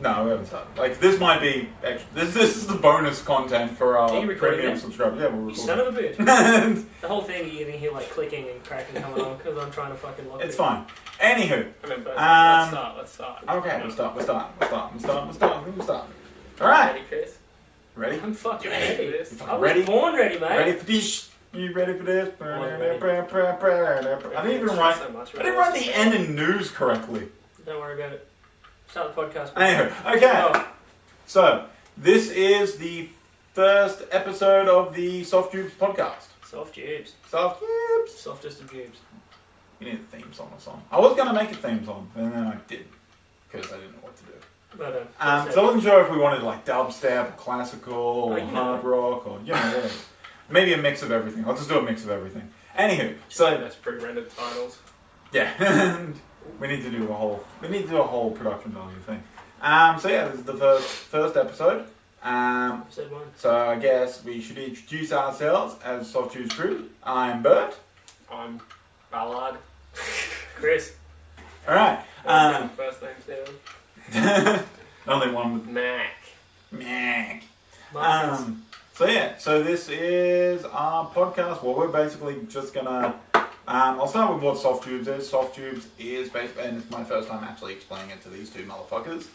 No, we haven't started. Like, this might be... This is the bonus content for our premium subscribers. Yeah, we'll record. You son of a bitch. The whole thing, you're going to hear, like, clicking and cracking coming on because I'm trying to fucking lock it. It's fine. Anywho. Let's start. Okay, we'll start. Alright. Ready, Chris? Ready? I'm fucking ready. Fucking I was ready? born ready, mate. Ready for this? You ready for this? I didn't even write... I didn't write the end in news correctly. Don't worry about it. Start the podcast. Anywho, okay. Oh. So, this is the first episode of the Soft Jubes Podcast. Soft Jubes. Soft Jubes. Softest of Jubes. You need a theme song or something. I was going to make a theme song, and then I didn't. Because I didn't know what to do. But, so I wasn't sure if we wanted like dubstep, or classical, or hard rock, or, you know, whatever. Maybe a mix of everything. I'll just do a mix of everything. Anywho, so... That's pre-rendered titles. Yeah. We need to do a whole production value thing. So yeah, this is the first episode. Episode 1. So I guess we should introduce ourselves as Soft Jubes Crew. I'm Bert. I'm Ballard. Chris. Alright. First name's down. Only one with Mac. So yeah, so this is our podcast. Well, we're basically just gonna... I'll start with what Soft Jubes is. Soft Jubes is basically, and it's my first time actually explaining it to these two motherfuckers.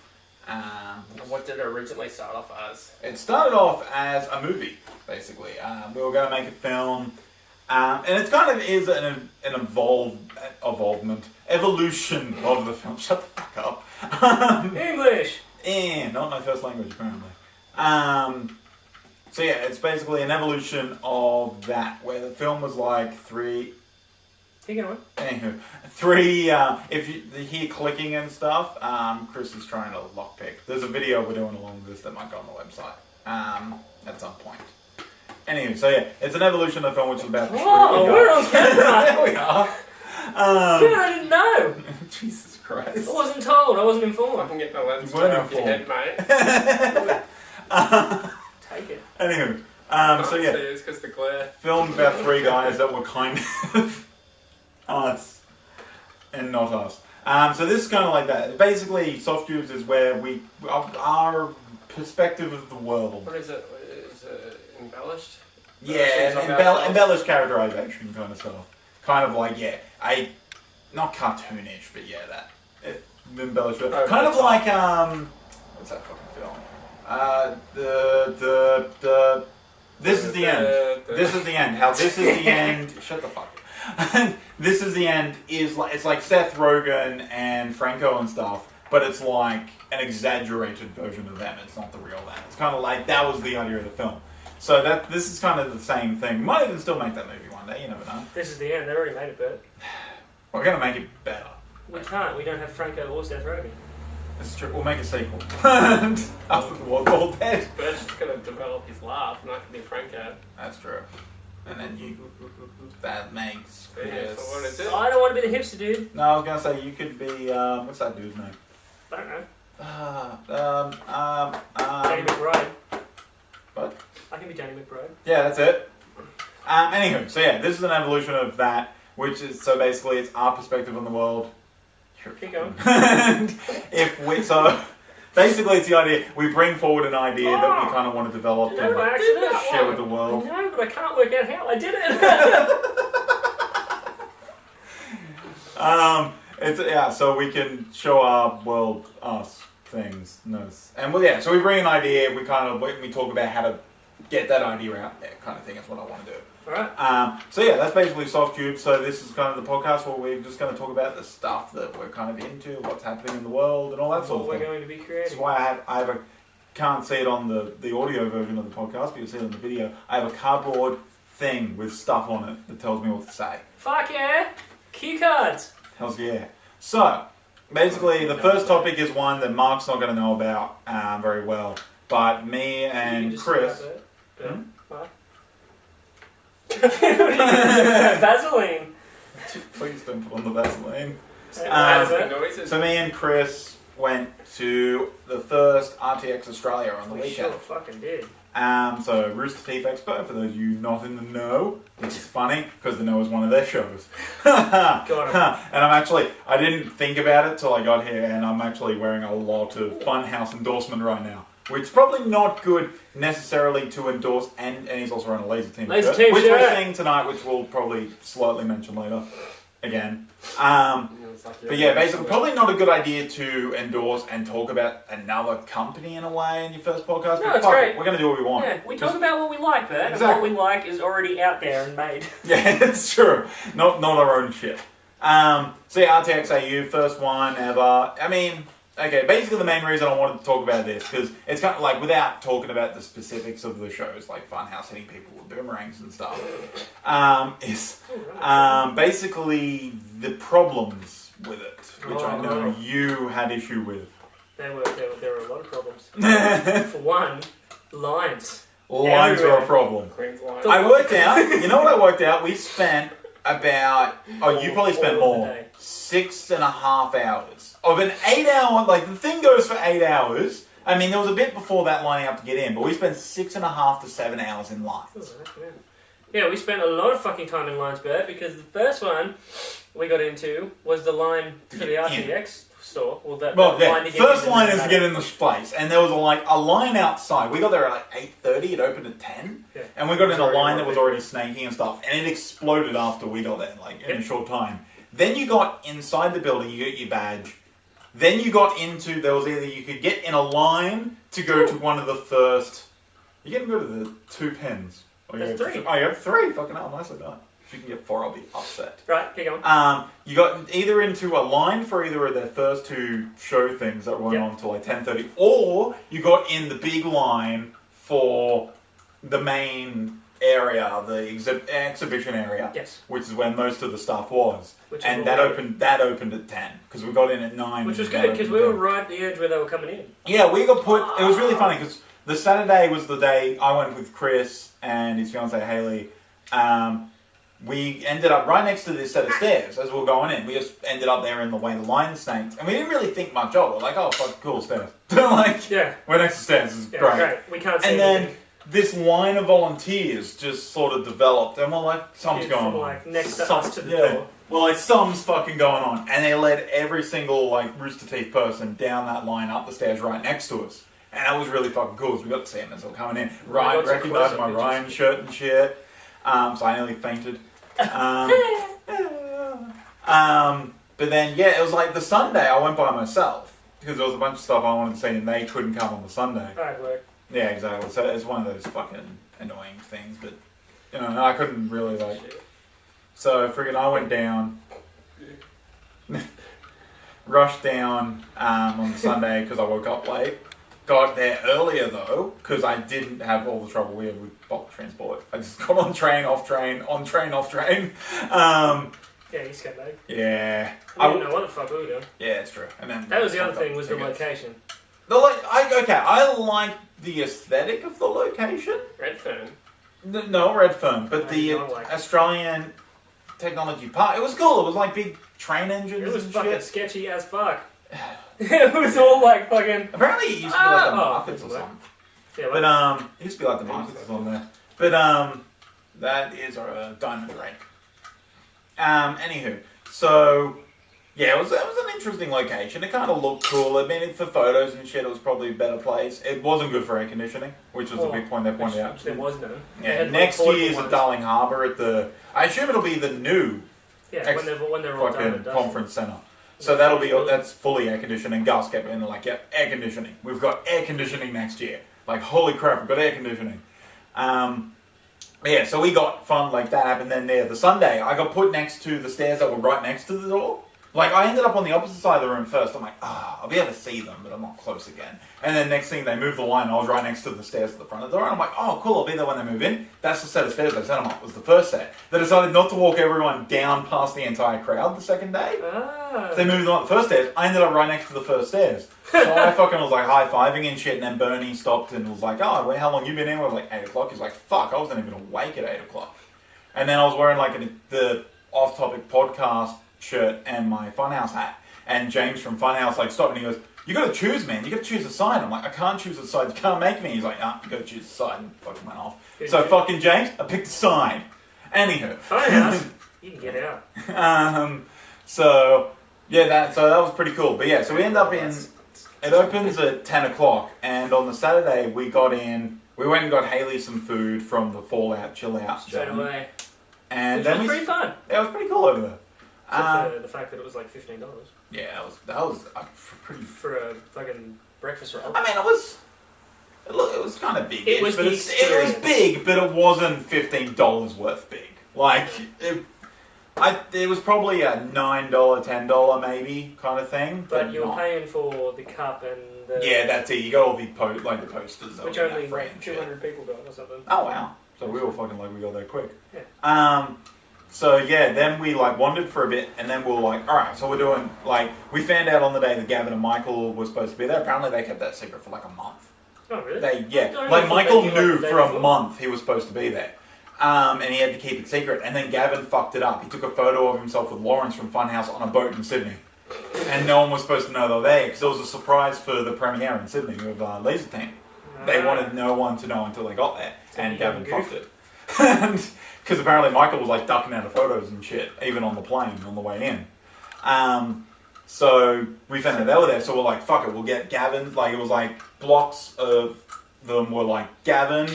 What did it originally start off as? It started off as a movie, basically. We were going to make a film, and it kind of is an evolution of the film. Shut the fuck up. English! Not my first language, apparently. So yeah, it's basically an evolution of that, where the film was like three... Anywho, if you hear clicking and stuff, Chris is trying to lockpick. There's a video we're doing along with this that might go on the website at some point. Anyway, so yeah, it's an evolution of the film which is about... Oh, we're on camera! There we are. Dude, I didn't know! Jesus Christ. I wasn't told, I wasn't informed. I can get my lens You weren't off your head, mate. Take it. Anywho, so yeah, it's because the glare. Filmed about three guys that were kind of... us and not us. So this is kind of like that. Basically, Soft Jubes is where our perspective of the world. What is it? Is it embellished? Yeah, embellished characterization kind of stuff. Kind of like not cartoonish, but yeah, that embellished. Kind of like what's that fucking film? This is the end. This is the end. How this is the end. Shut the fuck up. This is the end is like it's like Seth Rogen and Franco and stuff, but it's like an exaggerated version of them. It's not the real them. It's kind of like that was the idea of the film. So this is kind of the same thing. Might even still make that movie one day. You never know. This is the end. They already made it, Bert. We're gonna make it better. We can't. We don't have Franco or Seth Rogen. It's true. We'll make a sequel after the world's all dead. Bert's just gonna develop his laugh, and I can be Franco. That's true. And then that makes Chris. Yeah, so what is it? I don't want to be the hipster dude. No, I was gonna say you could be what's that dude's name? I don't know. Danny McBride. What? I can be Danny McBride. Yeah, that's it. Anywho, so yeah, this is an evolution of that, which is so basically it's our perspective on the world. Keep going. Basically, it's the idea, we bring forward an idea that we kind of want to develop and share with the world. No, but I can't work out how I did it. So we can show our world, us, things, and so we bring an idea, we talk about how to get that idea out there, kind of thing is what I want to do. Alright. So yeah, that's basically Soft Jubes. So this is kind of the podcast where we're just going to talk about the stuff that we're kind of into, what's happening in the world, and all that sort of thing. We're going to be creative. That's why I can't see it on the audio version of the podcast, but you'll see it on the video. I have a cardboard thing with stuff on it that tells me what to say. Fuck yeah! Cue cards! Hells yeah. So, basically, the first topic is one that Mark's not going to know about very well, but me and Chris... Mark? Vaseline. Please don't put on the Vaseline. So me and Chris went to the first RTX Australia on the weekend. Sure fucking did. So Rooster Teeth Expo, for those of you not in the know, which is funny, because the know is one of their shows. Got it. And I didn't think about it till I got here, and I'm actually wearing a lot of Funhouse endorsement right now. Which is probably not good necessarily to endorse, and he's also wearing a Laser Team Laser shirt, Team which shirt. we're seeing tonight, which we'll probably slightly mention later, again. But yeah, basically, probably not a good idea to endorse and talk about another company in a way in your first podcast. No, but it's fuck great. it, we're going to do what we want. Yeah, we talk about what we like, Bert, Exactly. and what we like is already out there and made. Yeah, it's true. Not our own shit. So yeah, RTXAU, first one ever. I mean, okay, basically the main reason I wanted to talk about this, because it's kind of like, without talking about the specifics of the shows, like Funhouse hitting people with boomerangs and stuff, is basically the problems with it, which I know you had issue with. There were a lot of problems. For one, lines. Lines are a problem. I worked out, you know what I worked out? We spent about, you probably spent more, 6.5 hours. Of an 8 hour, like the thing goes for 8 hours. I mean, there was a bit before that lining up to get in, but we spent 6.5 to 7 hours in lines. Yeah, we spent a lot of fucking time in lines, Bert, because the first one we got into was the line for the RTX store. Well, line to get first in line is to get in the place, and there was a line outside. We got there at like 8:30. It opened at 10, and we got in a line that was already snaking and stuff, and it exploded after we got there, like in a short time. Then you got inside the building, you got your badge. Then you got into, there was either you could get in a line to go to one of the first, you can go to the 2 pins. There's 3. Oh, you have 3? Fucking hell, nicely done. If you can get 4, I'll be upset. Right, keep going. You got either into a line for either of their first 2 show things that went on till like 10:30, or you got in the big line for the main area, the exhibition area, which is where most of the stuff was. And that opened at 10, because we got in at 9. Which was good, because we were right at the edge where they were coming in. Yeah, we got put, it was really funny, because the Saturday was the day I went with Chris and his fiancée Haley. We ended up right next to this set of stairs as we were going in. We just ended up there in the way the line snaked. And we didn't really think much of it. We're like, oh, fuck, cool stairs. We're next to stairs. This is great. We can't see anything. And then this line of volunteers just sort of developed. And we're like, something's going on. Like, next to us to the door. Well, like, something's fucking going on. And they led every single, like, Rooster Teeth person down that line up the stairs right next to us. And that was really fucking cool, because we got to see them as they were coming in. Ryan recognised my Ryan shirt and shit. So I nearly fainted. But then, yeah, it was like the Sunday I went by myself, because there was a bunch of stuff I wanted to see and they couldn't come on the Sunday. Hard work. Yeah, exactly. So it's one of those fucking annoying things, but, you know, I couldn't really, like... So, friggin' I went down, rushed down on the Sunday because I woke up late. Got there earlier though, because I didn't have all the trouble we had with bulk transport. I just got on train, off train, on train, off train. Yeah, you scumbag. Yeah. I didn't know what the fuck we were doing. Yeah, it's true. And then that was the other thing, was the location. I like the aesthetic of the location. Redfern. No, Redfern, but the Australian Technology Park. It was cool. It was like big train engines. It was and fucking shit. sketchy as fuck. It was all like fucking. Apparently, it used to be like the markets or something. Yeah, but it used to be like the markets or something there. But that is a diamond ring. Anywho, so yeah, it was an interesting location. It kind of looked cool. I mean, for photos and shit, it was probably a better place. It wasn't good for air conditioning, which was a big point they pointed out. There was none. Yeah, next year's at Darling Harbour at the. I assume it'll be the new. Yeah, when they're all done. Conference centre. So that's fully air conditioned, and Gus kept in like, yeah, air conditioning. We've got air conditioning next year. Like, holy crap, we've got air conditioning. Yeah, so we got fun like that happened. Then the Sunday, I got put next to the stairs that were right next to the door. Like, I ended up on the opposite side of the room first. I'm like, I'll be able to see them, but I'm not close again. And then next thing, they moved the line, and I was right next to the stairs at the front of the door. And I'm like, oh, cool, I'll be there when they move in. That's the set of stairs they set them up, was the first set. They decided not to walk everyone down past the entire crowd the second day. So they moved them up the first stairs. I ended up right next to the first stairs. So I fucking was like high-fiving and shit, and then Bernie stopped and was like, oh, how long you been in? We were like 8 o'clock. He's like, fuck, I wasn't even awake at 8 o'clock. And then I was wearing like the off-topic podcast shirt and my Funhouse hat. And James from Funhouse like stopped and he goes, you got to choose, man. You got to choose a side. I'm like, I can't choose a side. You can't make me. He's like, nah, you got to choose a side. And fucking went off. So fucking James, I picked a side. Anywho. Fine, house. You can get out. So that was pretty cool. But yeah, so we end up in. It opens at 10 o'clock, and on the Saturday we got in. We went and got Haley some food from the Fallout Chill Out. Straight away. And which then was pretty fun. Yeah, it was pretty cool over there. Except for the fact that it was like $15. Yeah, that was pretty. For a fucking breakfast roll. I mean, it was kind of big. It was big, but it wasn't $15 worth big. Like it was probably a $9, $10 maybe kind of thing. But you're paying for the cup and the... Yeah, that's it. You got all the posters. Which only like 200 people got or something. Oh wow! So we were fucking like we got there quick. Yeah. So yeah, then we like wandered for a bit, and then we were like, all right. So we're doing like we found out on the day that Gavin and Michael were supposed to be there. Apparently, they kept that secret for like a month. Oh really? Like Michael knew for a month he was supposed to be there. And he had to keep it secret. And then Gavin fucked it up. He took a photo of himself with Lawrence from Funhouse on a boat in Sydney. And no one was supposed to know they were there because it was a surprise for the premiere in Sydney of Laser Team. They wanted no one to know until they got there. And Gavin fucked it. Because apparently Michael was like ducking out of photos and shit, even on the plane on the way in. So we found out they were there, so we're like, fuck it, we'll get Gavin. Like, it was like blocks of them were like Gavin,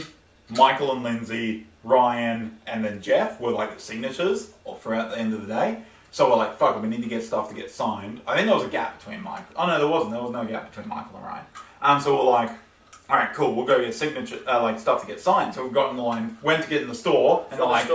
Michael and Lindsay, Ryan, and then Jeff were like the signatures all throughout the end of the day. So we're like, fuck it, we need to get stuff to get signed. I think there was a gap between Michael. Oh no, there wasn't. There was no gap between Michael and Ryan. So we're like, all right, cool, we'll go get signature, like stuff to get signed. So we got in the line, went to get in the store, and they're like,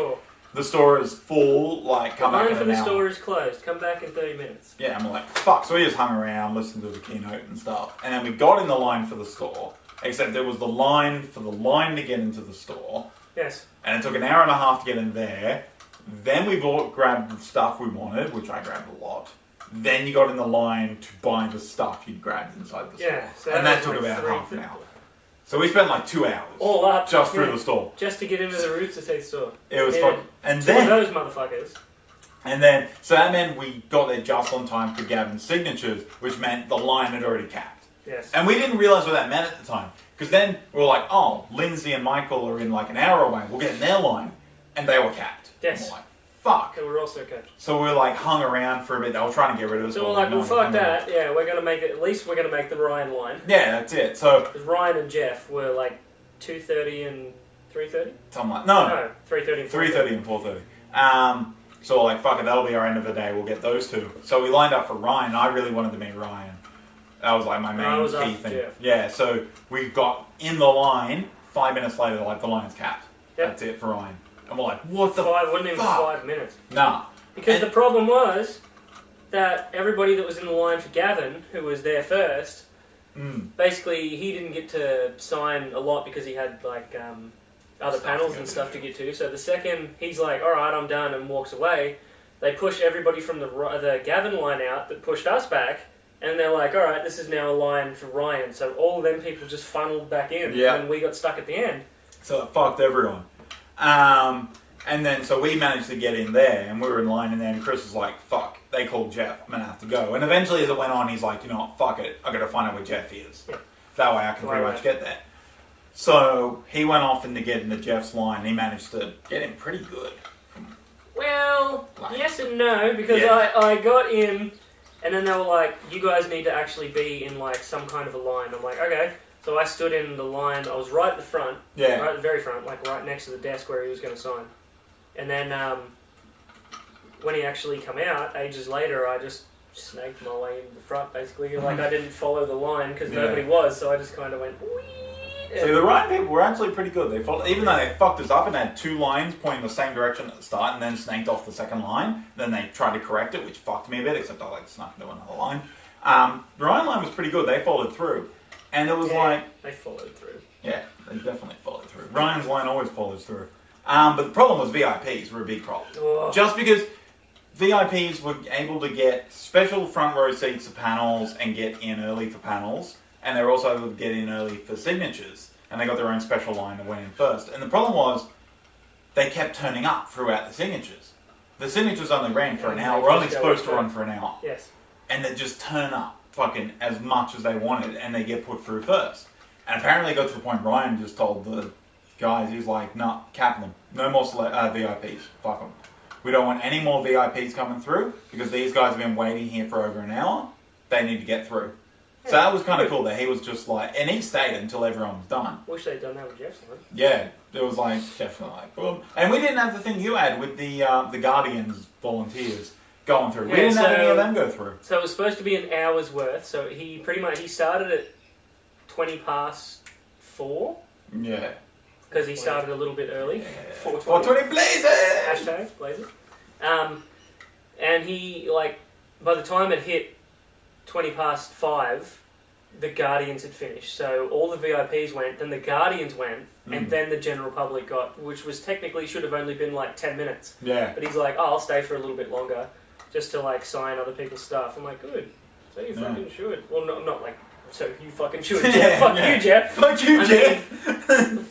the store is full, like, come back in an hour. The line for the store is closed, come back in 30 minutes. Yeah, and we're like, fuck. So we just hung around, listened to the keynote and stuff. And then we got in the line for the store, except there was the line for the line to get into the store. Yes. And it took an hour and a half to get in there. Then we grabbed the stuff we wanted, which I grabbed a lot. Then you got in the line to buy the stuff you'd grabbed inside the store. Yeah, so and that took about half an hour. So we spent like 2 hours. All up. Just through the store. Just to get into the Roots Estate store. It was fun. And then those motherfuckers. And then, so that meant we got there just on time for Gavin's signatures, which meant the line had already capped. Yes. And we didn't realise what that meant at the time. Because then we were like, oh, Lindsay and Michael are in like an hour away. We'll get in their line. And they were capped. Yes. And we're like, fuck. They were also capped. So we were like hung around for a bit. They were trying to get rid of us. So we're like, well, fuck that. Yeah, we're going to make it, at least we're going to make the Ryan line. Yeah, that's it. So because Ryan and Jeff were like 2:30 and 3:30? Something like, no. 3:30 and 3:30 and 4:30. So we're like, fuck it, that'll be our end of the day. We'll get those two. So we lined up for Ryan. I really wanted to meet Ryan. That was like my main key thing. Jeff. Yeah, so we got in the line. 5 minutes later, like the line's capped. Yep. That's it for Ryan. And we're like, what the fuck? It wasn't even 5 minutes. Nah. Because the problem was that everybody that was in the line for Gavin, who was there first, basically he didn't get to sign a lot because he had like other panels and stuff to get to. So the second he's like, all right, I'm done, and walks away, they push everybody from the Gavin line out that pushed us back, and they're like, all right, this is now a line for Ryan. So all of them people just funneled back in, and we got stuck at the end. So it fucked everyone. And then, so we managed to get in there, and we were in line, and then Chris was like, fuck, they called Jeff, I'm going to have to go. And eventually, as it went on, he's like, you know what, fuck it, I got to find out where Jeff is. Yeah. That way I can pretty much get there. So, he went off to get into Jeff's line, and he managed to get in pretty good. Well, yes and no, because I got in, and then they were like, you guys need to actually be in, like, some kind of a line. I'm like, okay. So I stood in the line, I was right at the front, right at the very front, like right next to the desk where he was going to sign. And then when he actually come out, ages later, I just snaked my way into the front, basically. Like, I didn't follow the line because nobody was, so I just kind of went, wee. See, the Ryan people were actually pretty good. They followed, even though they fucked us up and had 2 lines pointing the same direction at the start and then snaked off the second line, then they tried to correct it, which fucked me a bit, except I like snuck into another line. The Ryan line was pretty good. They followed through. And it was like... They followed through. Yeah, they definitely followed through. Ryan's line always follows through. But the problem was VIPs were a big problem. Oh. Just because VIPs were able to get special front row seats to panels and get in early for panels, and they were also able to get in early for signatures, and they got their own special line that went in first. And the problem was, they kept turning up throughout the signatures. The signatures only ran for an hour. We're only supposed to run for an hour. Yes. And they'd just turn up. fucking as much as they wanted, and they get put through first. And apparently it got to the point Ryan just told the guys, he's like, nah, cap them. No more VIPs. Fuck them. We don't want any more VIPs coming through because these guys have been waiting here for over an hour. They need to get through. So that was kind of cool that he was just like, and he stayed until everyone was done. Wish they'd done that with Jeff's one. Yeah, it was like, definitely like, boom. And we didn't have the thing you had with the Guardians volunteers going through. We didn't have any of them go through. So it was supposed to be an hour's worth. So he started at 20 past 4. Yeah. Because he started a little bit early. Yeah. 4:20. 420 blazes! Hashtag blazes. And he, like, by the time it hit 20 past 5, the Guardians had finished. So all the VIPs went, then the Guardians went, and then the general public got, which was technically should have only been like 10 minutes. Yeah. But he's like, oh, I'll stay for a little bit longer just to like sign other people's stuff. I'm like, good. So you fucking should. Well, not like, so you fucking should. Jeff. Fuck you, Jeff. Fuck you, Jeff.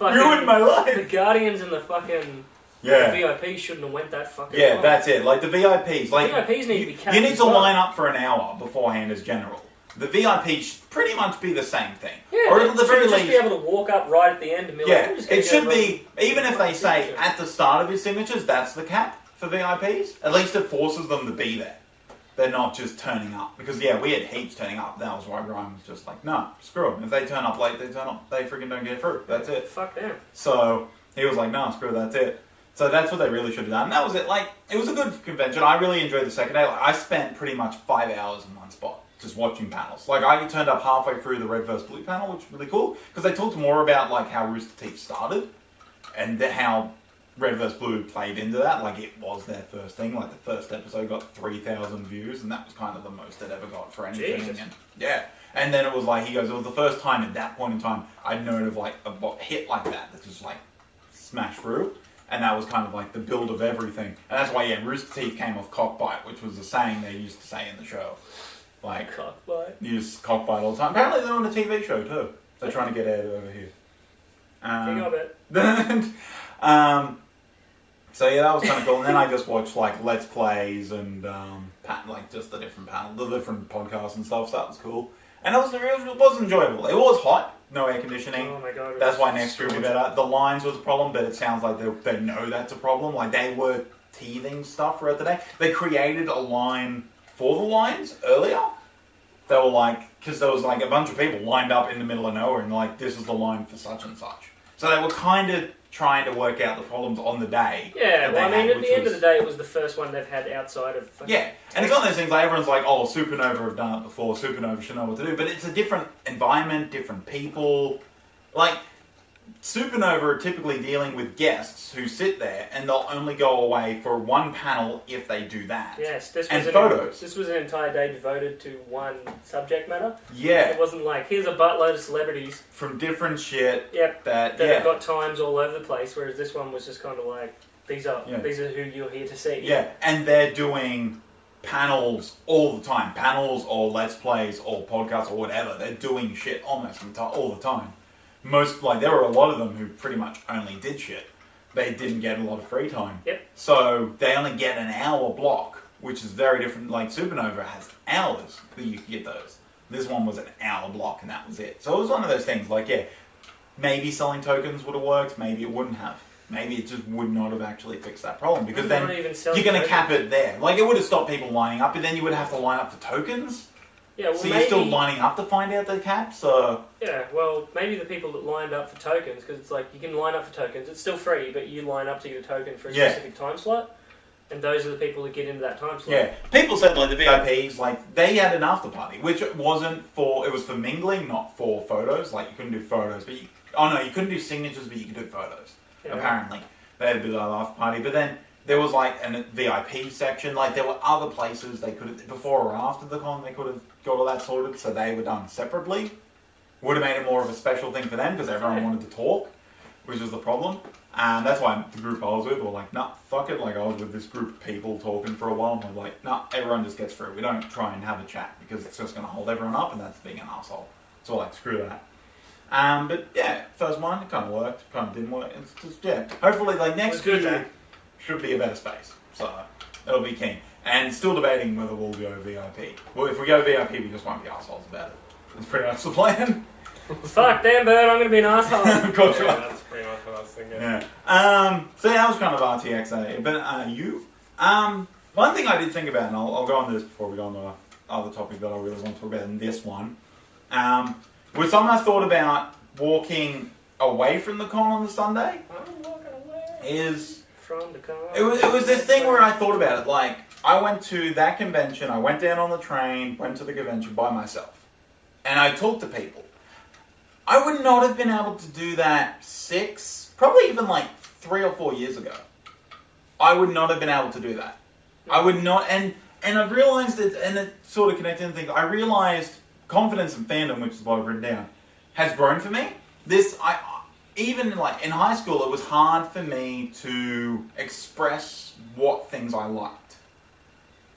Ruined my life. The Guardians and the fucking... Yeah. The VIPs shouldn't have went that fucking long. That's it. Like the VIPs, like VIPs need to be capped. You need to line up for an hour beforehand as general. The VIPs should pretty much be the same thing. Yeah, or at the very least, just be able to walk up right at the end and be like, I'm just it should be. Even if they say at the start of your signatures, that's the cap for VIPs. At least it forces them to be there. They're not just turning up. Because we had heaps turning up. That was why Ryan was just like, no, screw them. If they turn up late, they turn up. They freaking don't get through. That's it. Fuck them. So he was like, no, screw it, that's it. So that's what they really should have done. And that was it. Like, it was a good convention. I really enjoyed the second day. Like, I spent pretty much 5 hours in one spot just watching panels. Like, I turned up halfway through the Red vs. Blue panel, which was really cool. Because they talked more about, like, how Rooster Teeth started. And how Red vs. Blue played into that. Like, it was their first thing. Like, the first episode got 3,000 views. And that was kind of the most it ever got for anything. Jesus. And, yeah. And then it was like, he goes, it was the first time at that point in time I'd known of, like, a hit like that just, like, smashed through. And that was kind of like the build of everything. And that's why, Rooster Teeth came off cockbite, which was a saying they used to say in the show. Like, cockbite? You use cockbite all the time. Apparently they're on a TV show too. They're trying to get aired over here. So yeah, that was kind of cool. And then I just watched like Let's Plays and like just the different podcasts and stuff. So that was cool. And it was enjoyable. It was hot. No air conditioning. Oh my god. That's why next year will be better. The lines was a problem, but it sounds like they know that's a problem. Like, they were teething stuff throughout the day. They created a line for the lines earlier. They were like, because there was like a bunch of people lined up in the middle of nowhere and like, this is the line for such and such. So they were kind of trying to work out the problems on the day. Yeah, well, I mean, at the end of the day, it was the first one they've had outside of... Yeah, and it's one of those things like everyone's like, oh, Supernova have done it before, Supernova should know what to do, but it's a different environment, different people. Like, Supernova are typically dealing with guests who sit there and they'll only go away for one panel if they do that. Yes, photos. This was an entire day devoted to one subject matter. Yeah. It wasn't like, here's a buttload of celebrities. From different shit. Yep. That have got times all over the place, whereas this one was just kind of like, these are who you're here to see. Yeah, and they're doing panels all the time. Panels or Let's Plays or podcasts or whatever. They're doing shit almost all the time. There were a lot of them who pretty much only did shit. They didn't get a lot of free time. Yep. So they only get an hour block, which is very different. Like, Supernova has hours that you can get those. This one was an hour block and that was it. So it was one of those things, like, maybe selling tokens would have worked, maybe it wouldn't have. Maybe it just would not have actually fixed that problem, because then you're going to cap it there. Like, it would have stopped people lining up, but then you would have to line up for tokens. Yeah, well, so you're still lining up to find out the cap, so... Yeah, well, maybe the people that lined up for tokens, because it's like, you can line up for tokens, it's still free, but you line up to get a token for a specific time slot, and those are the people that get into that time slot. Yeah, people said, like, the VIPs, like, they had an after party, which it wasn't for... It was for mingling, not for photos. Like, you couldn't do photos, but you couldn't do signatures, but you could do photos, apparently. They had a bit of an after party, but then... There was like a VIP section, like there were other places they could have, before or after the con, they could have got all that sorted, so they were done separately. Would have made it more of a special thing for them, because everyone wanted to talk, which was the problem. And that's why the group I was with were like, nah, fuck it, like I was with this group of people talking for a while, and we're like, nah, everyone just gets through. We don't try and have a chat, because it's just going to hold everyone up, and that's being an asshole. So like, screw that. But yeah, first one, it kind of worked, kind of didn't work. It's just, hopefully like next year... Should be a better space, so it'll be keen. And still debating whether we'll go VIP. Well, if we go VIP, we just won't be assholes about it. That's pretty much the plan. Fuck, damn bird, I'm gonna be an asshole. Of course, Yeah, right. that's pretty much what I was thinking. Yeah. So yeah, that was kind of RTXA. But you? One thing I did think about, and I'll go on this before we go on to the other topic that I really want to talk about in this one, was something I thought about walking away from the con on the Sunday. I'm walking away. Is From the con. it was this thing where I thought about it. Like, I went to that convention, I went down on the train, went to the convention by myself. And I talked to people. I would not have been able to do that probably even like 3 or 4 years ago. I would not have been able to do that. I would not, and I've realised it, and it sort of connected in things. I realised confidence and fandom, which is what I've written down, has grown for me. Even like in high school, it was hard for me to express what things I liked.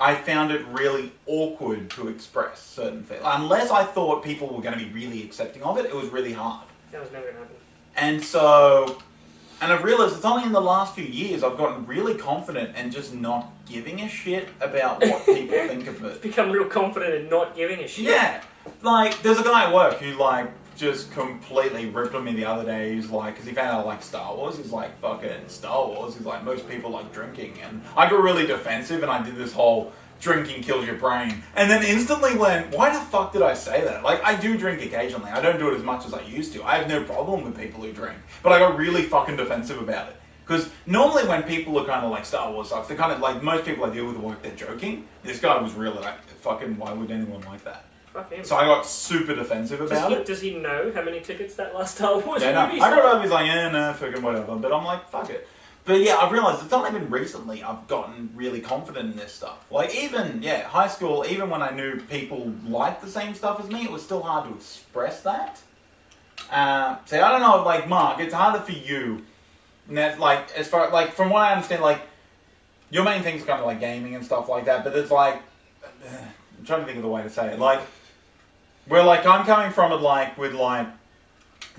I found it really awkward to express certain things. Unless I thought people were going to be really accepting of it, it was really hard. That was never gonna happen. And I've realised it's only in the last few years I've gotten really confident and just not giving a shit about what people think of it. Become real confident in not giving a shit. Yeah. Like, there's a guy at work who, like, just completely ripped on me the other day. He's like, because he found out I like Star Wars. He's like, fucking Star Wars. He's like, most people like drinking. And I got really defensive and I did this whole drinking kills your brain. And then instantly went, why the fuck did I say that? Like, I do drink occasionally. I don't do it as much as I used to. I have no problem with people who drink. But I got really fucking defensive about it. Because normally when people are kind of like, Star Wars sucks, they're kind of like, most people I deal with at work, they're joking. This guy was really like, fucking, why would anyone like that? Fuck him. So I got super defensive about it. Does he know how many tickets that last Star Wars Yeah, no. movie I got sold? up, he's like, no, fucking whatever. But I'm like, fuck it. But yeah, I've realised it's only been recently I've gotten really confident in this stuff. Like even, high school, even when I knew people liked the same stuff as me, it was still hard to express that. So I don't know, like Mark, it's harder for you. And that's like, as far, like, from what I understand, like, your main thing's kind of like gaming and stuff like that, but it's like, I'm trying to think of the way to say it. Like, where like I'm coming from it like, with like,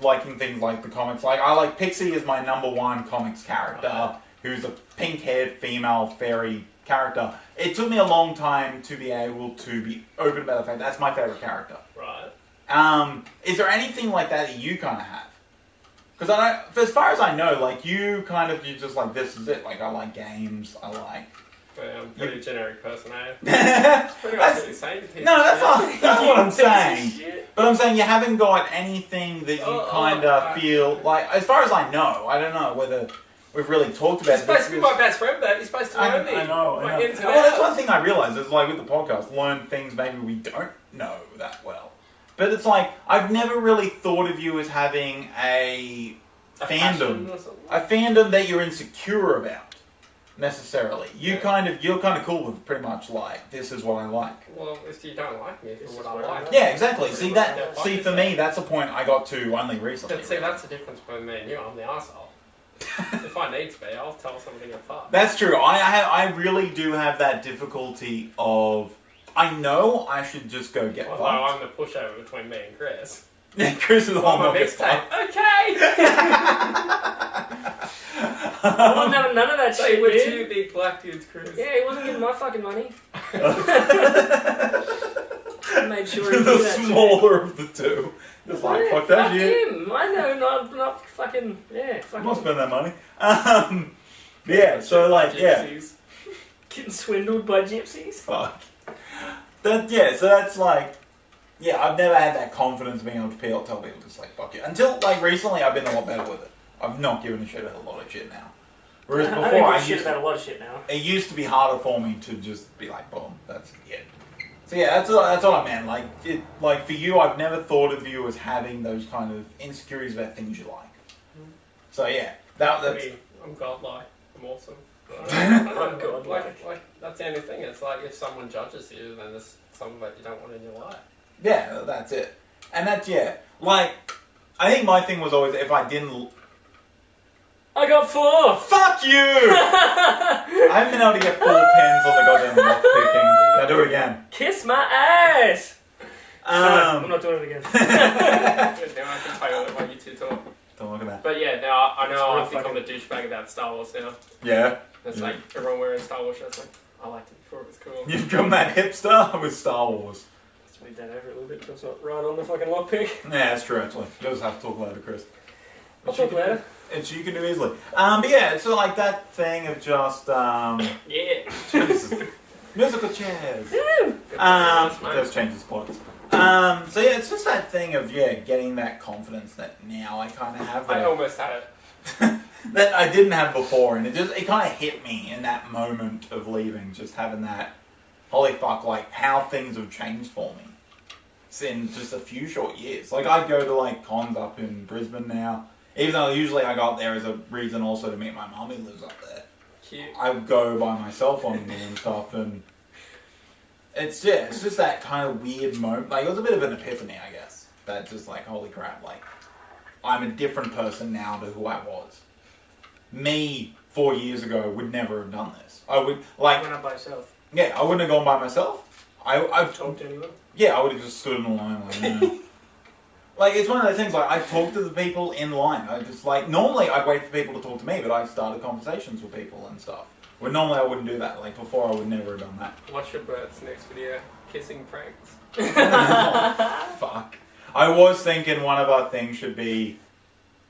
liking things like the comics. Like, I like Pixie is my number one comics character, who's a pink-haired female fairy character. It took me a long time to be able to be open about the fact that's my favourite character. Right. Is there anything like that you kind of have? Because I don't, as far as I know, like, you just like, this is it. Like, I like games, I like... Yeah, I'm a pretty generic person, eh? That's Pretty much what you're saying. No, that's what I'm saying. Shit. But I'm saying you haven't got anything that you kind of feel like, as far as I know, I don't know whether we've really talked about You're supposed to be my best friend, Dad. You're supposed to know me. I know. Like, ins and Well, that's outs. one thing I realised is like with the podcast, learn things maybe we don't know that well. But it's like, I've never really thought of you as having a fandom. A fandom that you're insecure about. Necessarily. You're kind of cool with pretty much like, this is what I like. Well, if you don't like me for what I like. Yeah, exactly. See, for me, that's a point I got to only recently. But see, that's the difference between me and you. I'm the arsehole. If I need to be, I'll tell somebody to fuck. That's true. I really do have that difficulty of, I know I should just go get Although fucked. I'm the pushover between me and Chris. Chris is On all my not get mixtape. fucked. Okay! I wasn't having none of that They shit, were dude. two big black dudes, Chris. Yeah, he wasn't getting my fucking money. I made sure he The knew that shit. smaller of the two. Just like, Yeah, fuck that shit. him. I know, not fucking, yeah, I'm not fucking spending that money. Yeah, so like, yeah. Gypsies. getting swindled by gypsies. Fuck. So that's like, yeah, I've never had that confidence being able to tell people just like, fuck you. Until like recently, I've been a lot better with it. I've not given a shit about a lot of shit now. Whereas I before, don't I give a shit used about a lot of shit now. it used to be harder for me to just be like, boom, that's it. So yeah, that's what I meant. Like for you, I've never thought of you as having those kind of insecurities about things you like. So yeah, that's. I'm godlike. I'm awesome. I'm godlike. Like, that's the only thing. It's like if someone judges you, then there's someone that you don't want in your life. Yeah, that's it. And that's, yeah. Like, I think my thing was always if I didn't... I got 4! Fuck you! I haven't been able to get 4 pens on the goddamn lock picking. Now do it again. Kiss my ass! No, I'm not doing it again. Now I can tell you what you two talk. Don't look at that. But yeah, now I know I It's real think I'm a douchebag about Star Wars now. Yeah? It's Yeah. like everyone wearing Star Wars shirts like, I liked it before it was cool. You've become that hipster with Star Wars. Let's move that over a little bit so it's not right on the fucking lockpick. Yeah, that's true actually. You just have to talk later, Chris. I'll talk later. It's you can do easily. But yeah, it's sort of like that thing of just Yeah. Jesus. Musical chairs. Woo! Those changes quotes. So yeah, it's just that thing of getting that confidence that now I kind of have. I almost had it. That I didn't have before, and it kind of hit me in that moment of leaving. Just having that, holy fuck, like how things have changed for me. It's in just a few short years. Like I go to like cons up in Brisbane now. Even though usually I go up there as a reason also to meet my mum who lives up there. Cute. I go by myself on them and stuff, and it's just that kind of weird moment. Like it was a bit of an epiphany, I guess. That just like, holy crap, like I'm a different person now to who I was. Me 4 years ago would never have done this. I would like. Went up by yourself. Yeah, I wouldn't have gone by myself. I've Talked to anyone? Yeah, I would have just stood in a line like. Like, it's one of those things, like, I talk to the people in line. I just, like, normally I'd wait for people to talk to me, but I started conversations with people and stuff. Where normally I wouldn't do that. Like, before I would never have done that. Watch your Bert's next video. Kissing pranks. Oh, fuck. I was thinking one of our things should be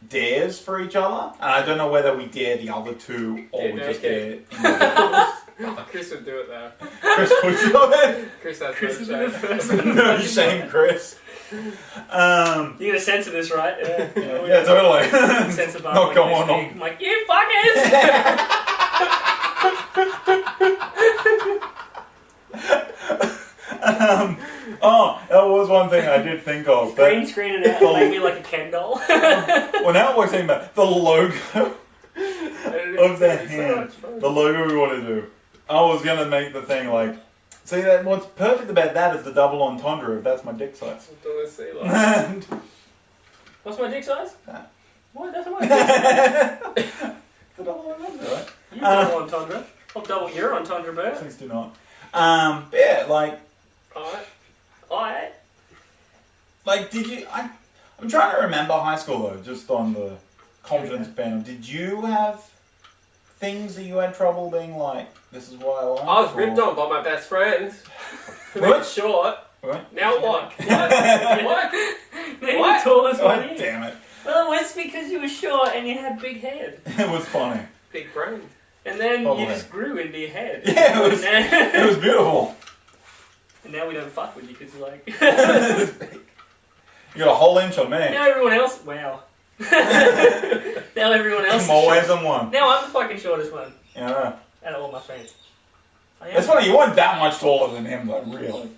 dares for each other. And I don't know whether we dare the other two or we just dare individuals. Chris would do it though. Chris would do it. Chris has Chris no would be the shame. first one. No shame, Chris. You're gonna censor this, right? Yeah, totally. Censor bar. Not go on. I'm like, you fuckers! That was one thing I did think of. But Green screen it out and make me like a Ken doll. well, now we're talking about the logo of the hand. The logo we want to do. I was going to make the thing like... See, that what's perfect about that is the double entendre if that's my dick size. Don't see like. And... What's my dick size? That. What? That's not my dick size. The double entendre, right? You double entendre. I'll double your entendre, Bert. Please do not. But yeah, like... Alright. Like, did you... I'm trying to remember high school, though, just on the confidence panel. Did you have things that you had trouble being like, this is what I like? I was ripped on by my best friends. What? Short. What? Now what? What? Maybe What? tall as God money. damn it. Well, it was because you were short and you had big head. It was funny. Big brain. And then Oh, you boy. just grew into your head. Yeah, it was beautiful. And now we don't fuck with you because you're like... You got a whole inch on me. Now everyone else... Wow. Now everyone else is More ways short. than one. Now I'm the fucking shortest one. Yeah, I know. Out of all my friends. I am. It's funny, you weren't that much taller than him, though, really.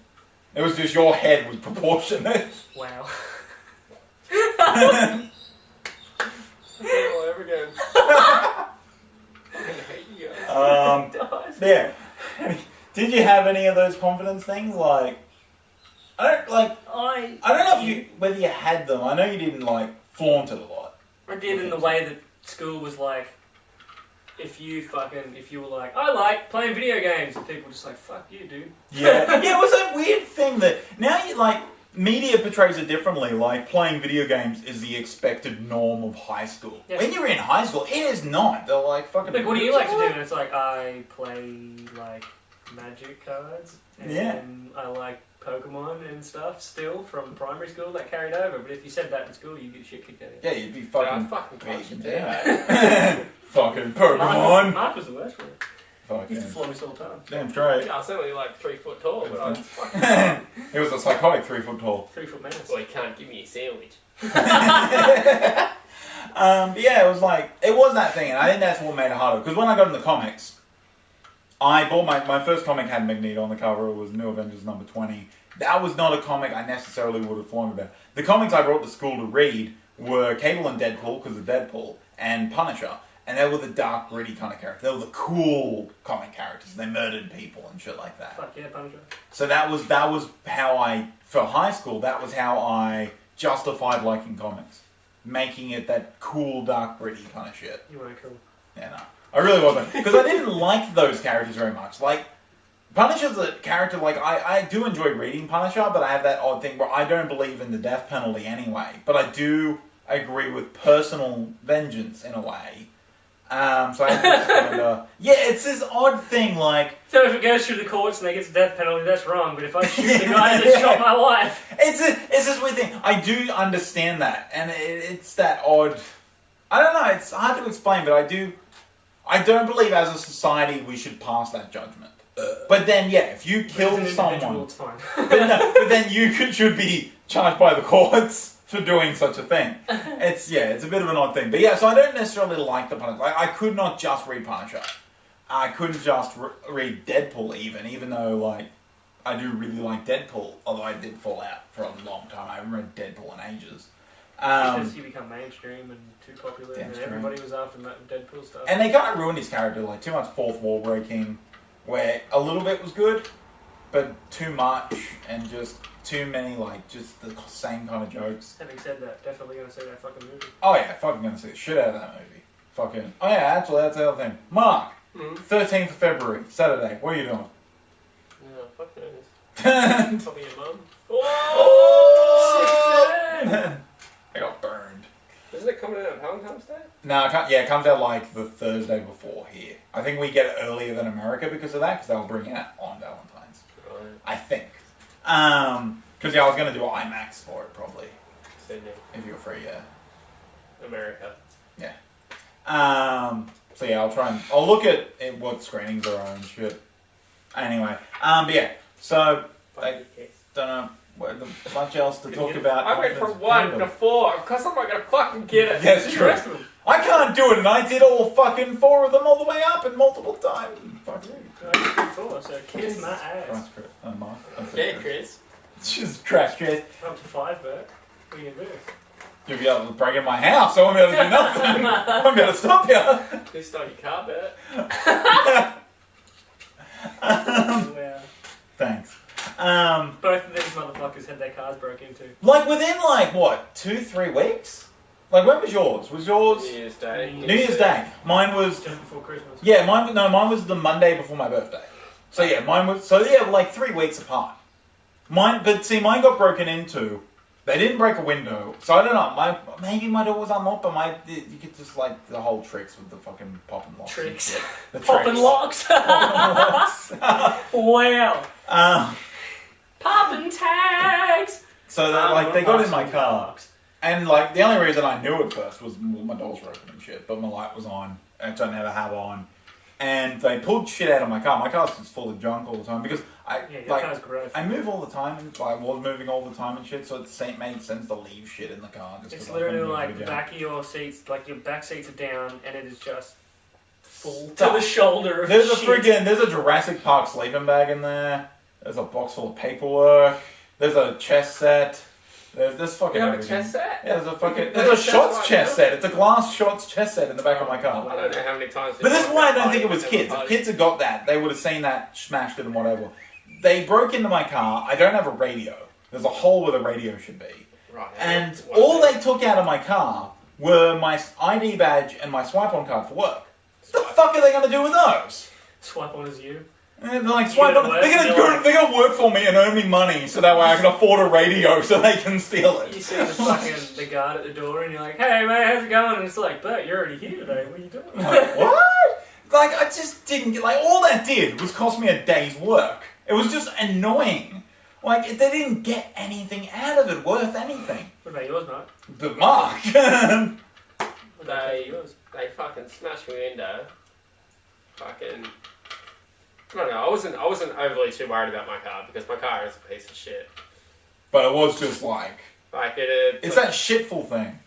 It was just your head was proportionate. Wow. I'll do it all over again. I hate you guys. Yeah. Did you have any of those confidence things? Like, I don't know if you whether you had them. I know you didn't like flaunt it a lot. I did in the way that school was like, if you were like, I like playing video games, and people were just like, fuck you, dude. Yeah, yeah. It was that weird thing that now you like. Media portrays it differently, like playing video games is the expected norm of high school. Yes. When you're in high school, it is not. They're like, fucking... Like, what do you like to do? And it's like, I play, like, magic cards. And Yeah. I like Pokemon and stuff still from primary school that carried over. But if you said that in school, you get shit kicked out of you. Yeah, you'd be Yeah, fucking... I fucking crushed it. Yeah. Fucking Pokemon. Mark was the worst one. Fuck He used yeah. to floor me all the time. Damn straight. Yeah, I was only like 3 foot tall, but I was fucking. It was a psychotic 3 foot tall. 3 foot man. Well, you can't give me a sandwich. But yeah, it was like, it was that thing, and I think that's what made it harder. Because when I got into comics, I bought my first comic had Magneto on the cover. It was New Avengers number 20. That was not a comic I necessarily would have flown about. The comics I brought to school to read were Cable and Deadpool, because of Deadpool, and Punisher. And they were the dark, gritty kind of characters. They were the cool comic characters. They murdered people and shit like that. Fuck yeah, Punisher. So that was how I, for high school, that was how I justified liking comics. Making it that cool, dark, gritty kind of shit. You weren't cool. Yeah, no. I really wasn't. Because I didn't like those characters very much. Like, Punisher's a character, like, I do enjoy reading Punisher, but I have that odd thing where I don't believe in the death penalty anyway. But I do agree with personal vengeance in a way. So I just kind of... Yeah, it's this odd thing, like... So if it goes through the courts and they get the death penalty, that's wrong. But if I shoot the guy that shot my wife... It's this weird thing. I do understand that. And it's that odd... I don't know, it's hard to explain, but I don't believe as a society we should pass that judgment. But then, yeah, if you kill someone... It's fine. but then you should be charged by the courts for doing such a thing. It's a bit of an odd thing. But yeah, so I don't necessarily like the Punisher. Like, I could not just read Punisher. I couldn't just read Deadpool even though, like, I do really like Deadpool, although I did fall out for a long time. I haven't read Deadpool in ages. Because he became mainstream and too popular, and everybody was after Deadpool stuff. And they kind of ruined his character, like, too much fourth wall breaking, where a little bit was good, but too much, and just too many, like, just the same kind of jokes. Having said that, definitely gonna see that fucking movie. Oh yeah, fucking gonna see the shit out of that movie. Fucking. Oh yeah, actually, that's the other thing. Mark, 13th of February, Saturday. What are you doing? Yeah, fuck knows. Probably your mum. Oh! I got burned. Isn't it coming out on Valentine's Day? No, it comes out like the Thursday before here. I think we get it earlier than America because of that, because they'll bring it out on Valentine's. Right. I think. Because I was going to do IMAX for it probably. Sydney. If you're free, yeah. America. Yeah. So yeah, I'll look at what screenings are on and shit. Anyway, but yeah, so I don't know much else to talk about. I went from 1 to 4. Of course I'm not going to fucking get it. That's true. I can't do it, and I did all fucking 4 of them all the way up and multiple times. Fuck you. I did 4, so kiss my ass. Mark. Yeah, Chris. It's just trash, Chris. Up to 5, Bert. What are you going to do? You'll be able to break in my house. I won't be able to do nothing. I won't be able to stop you. This time your car, Bert. Wow. Thanks. Both of these motherfuckers had their cars broke into. Like within what, 2-3 weeks? Like when was yours? Was yours New Year's Day? New Year's Day? Mine was just before Christmas. Yeah, mine was the Monday before my birthday. So yeah, like 3 weeks apart. Mine got broken into. They didn't break a window, so I don't know. Maybe my door was unlocked, but you could just like the whole tricks with the fucking popping locks. Tricks. The Popping locks. Wow. Popping tags. So they got in my car, and like the only reason I knew it first was my doors were open and shit, but my light was on, which I never have on. And they pulled shit out of my car. My car's just full of junk all the time because car's gross. I move all the time, and I was moving all the time and shit. So it made sense to leave shit in the car. It's literally like the back of your seats, like your back seats are down, and it is just full to the shoulder of There's shit. there's a Jurassic Park sleeping bag in there. There's a box full of paperwork. There's a chess set. There's this fucking. You have a chess set? Yeah, there's a shots chess set. It's a glass shots chess set in the back of my car. I don't know how many times. But this is why I don't think it was kids. If kids had got that, they would have seen that, smashed it, and whatever. They broke into my car. I don't have a radio. There's a hole where the radio should be. Right. And all they took out of my car were my ID badge and my swipe-on card for work. What the fuck are they going to do with those? Swipe on as you. And they're like, swipe on. They're gonna work for me and earn me money so that way I can afford a radio so they can steal it. You see the guard at the door and you're like, hey man, how's it going? And it's like, Bert, you're already here today. What are you doing? I'm like, what? Like, I just didn't get, like, all that did was cost me a day's work. It was just annoying. Like, they didn't get anything out of it worth anything. What about yours, mate? But Mark. They fucking smashed my window. Fucking. I don't know. I wasn't overly too worried about my car because my car is a piece of shit. But it was just like it's that shitful thing.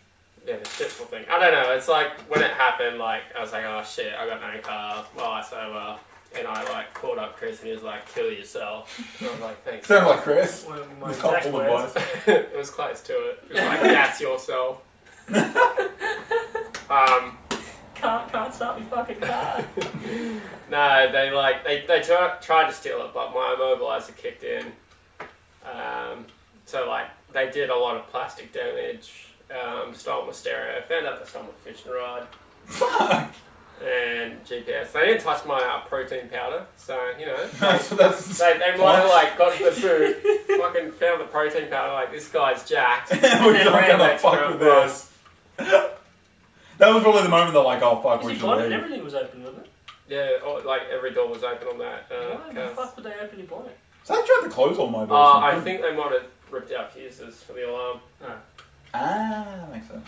Yeah, the shitful thing. I don't know. It's like when it happened. Like I was like, oh shit, I got no car. Well, I so well. And I like called up Chris and he was like, kill yourself. And I was like, thanks. Sound like Chris. My helpful advice. It was close to it. It was like, gas yourself. Can't start me fucking car. No, they tried to steal it, but my immobilizer kicked in. So like they did a lot of plastic damage. Stole my stereo. Found out they stole my fishing rod. Fuck. And GPS. They didn't touch my protein powder, so you know. They might have like got the food, fucking found the protein powder. Like this guy's jacked. We're not gonna fuck with this. That was probably the moment they're like, oh fuck, Was we he should blind leave. and everything was open, wasn't it? Yeah, like every door was open on that. Why the fuck would they open your blind? So they tried to close all my doors. I think they might have ripped out fuses for the alarm. That makes sense.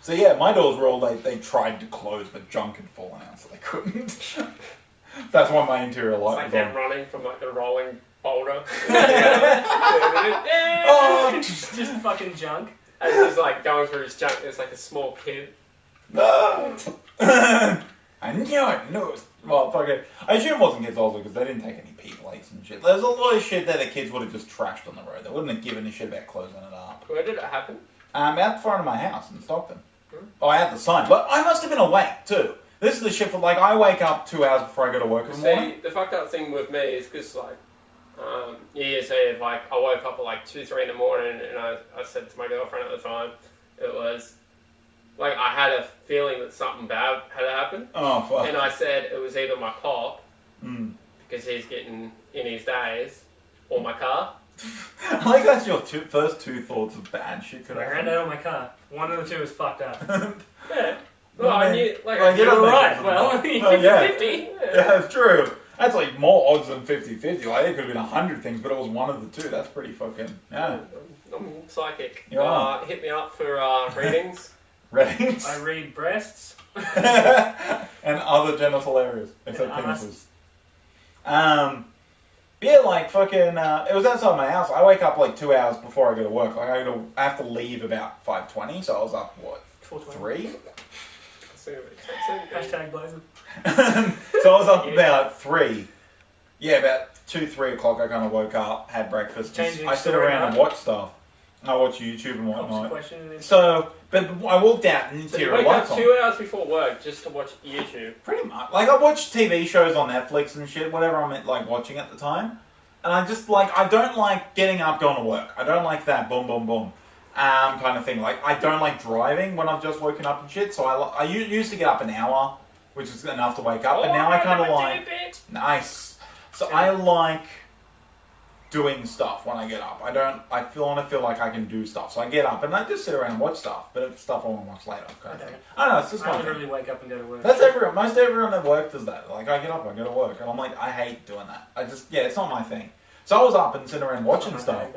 So yeah, my doors were all, they tried to close, but junk had fallen out, so they couldn't. That's why my interior light It's like was them on. running from like a rolling boulder. Oh, just fucking junk. As he's like going through his junk, there's like a small kid. no! I knew it. Well, fuck it. I assume it wasn't kids also because they didn't take any pee plates and shit. There's a lot of shit that the kids would have just trashed on the road. They wouldn't have given a shit about closing it up. Where did it happen? Out the front of my house in Stockton. Oh, I had the sign. But I must have been awake too. This is the shit for like, I wake up 2 hours before I go to work in the morning. See, the fucked up thing with me is because like, New Year's Eve, like I woke up at like 2, 3 in the morning and I said to my girlfriend at the time, it was like I had a feeling that something bad had happened. Oh, fuck. And I said it was either my pop, Mm. because he's getting in his days, or my car. I like that's your first two thoughts of bad shit. I ran out of my car. One of the two is fucked up. Yeah. Well, I knew, like, Well, You're don't right. make Well, sense. 50-50. Oh, yeah. Yeah, that's true. That's like more odds than 50-50. Like, it could have been 100 things, but it was one of the two. That's pretty fucking, yeah. I'm psychic. You are. Hit me up for readings. Ratings. I read breasts. And other genital areas, except And penises. Yeah, like fucking, it was outside my house. I wake up like 2 hours before I go to work. Like I have to leave about 5:20, so I was up, what, 3? Hashtag blazing. So I was up about 3. Yeah, about 2, 3 o'clock I kind of woke up, had breakfast. Changing I sit story, around and huh? watch stuff. I watch YouTube and Helps the whatnot. question and then- So, but I walked out and So you interior wake lights up on. 2 hours before work just to watch YouTube. Pretty much. Like, I watch TV shows on Netflix and shit, whatever I'm like watching at the time. And I just like, I don't like getting up, going to work. I don't like that boom, boom, boom kind of thing. Like, I don't like driving when I've just woken up and shit. So I used to get up an hour, which is enough to wake up. But now I kind of like, nice. So I like doing stuff when I get up. I want to feel like I can do stuff. So I get up and I just sit around and watch stuff. But it's stuff I want to watch later. Kind of thing. I don't know, it's just my I thing. literally wake up and go to work. That's everyone. Most everyone at work does that. Like, I get up, I go to work, and I'm like, I hate doing that. It's not my thing. So I was up and sitting around watching stuff,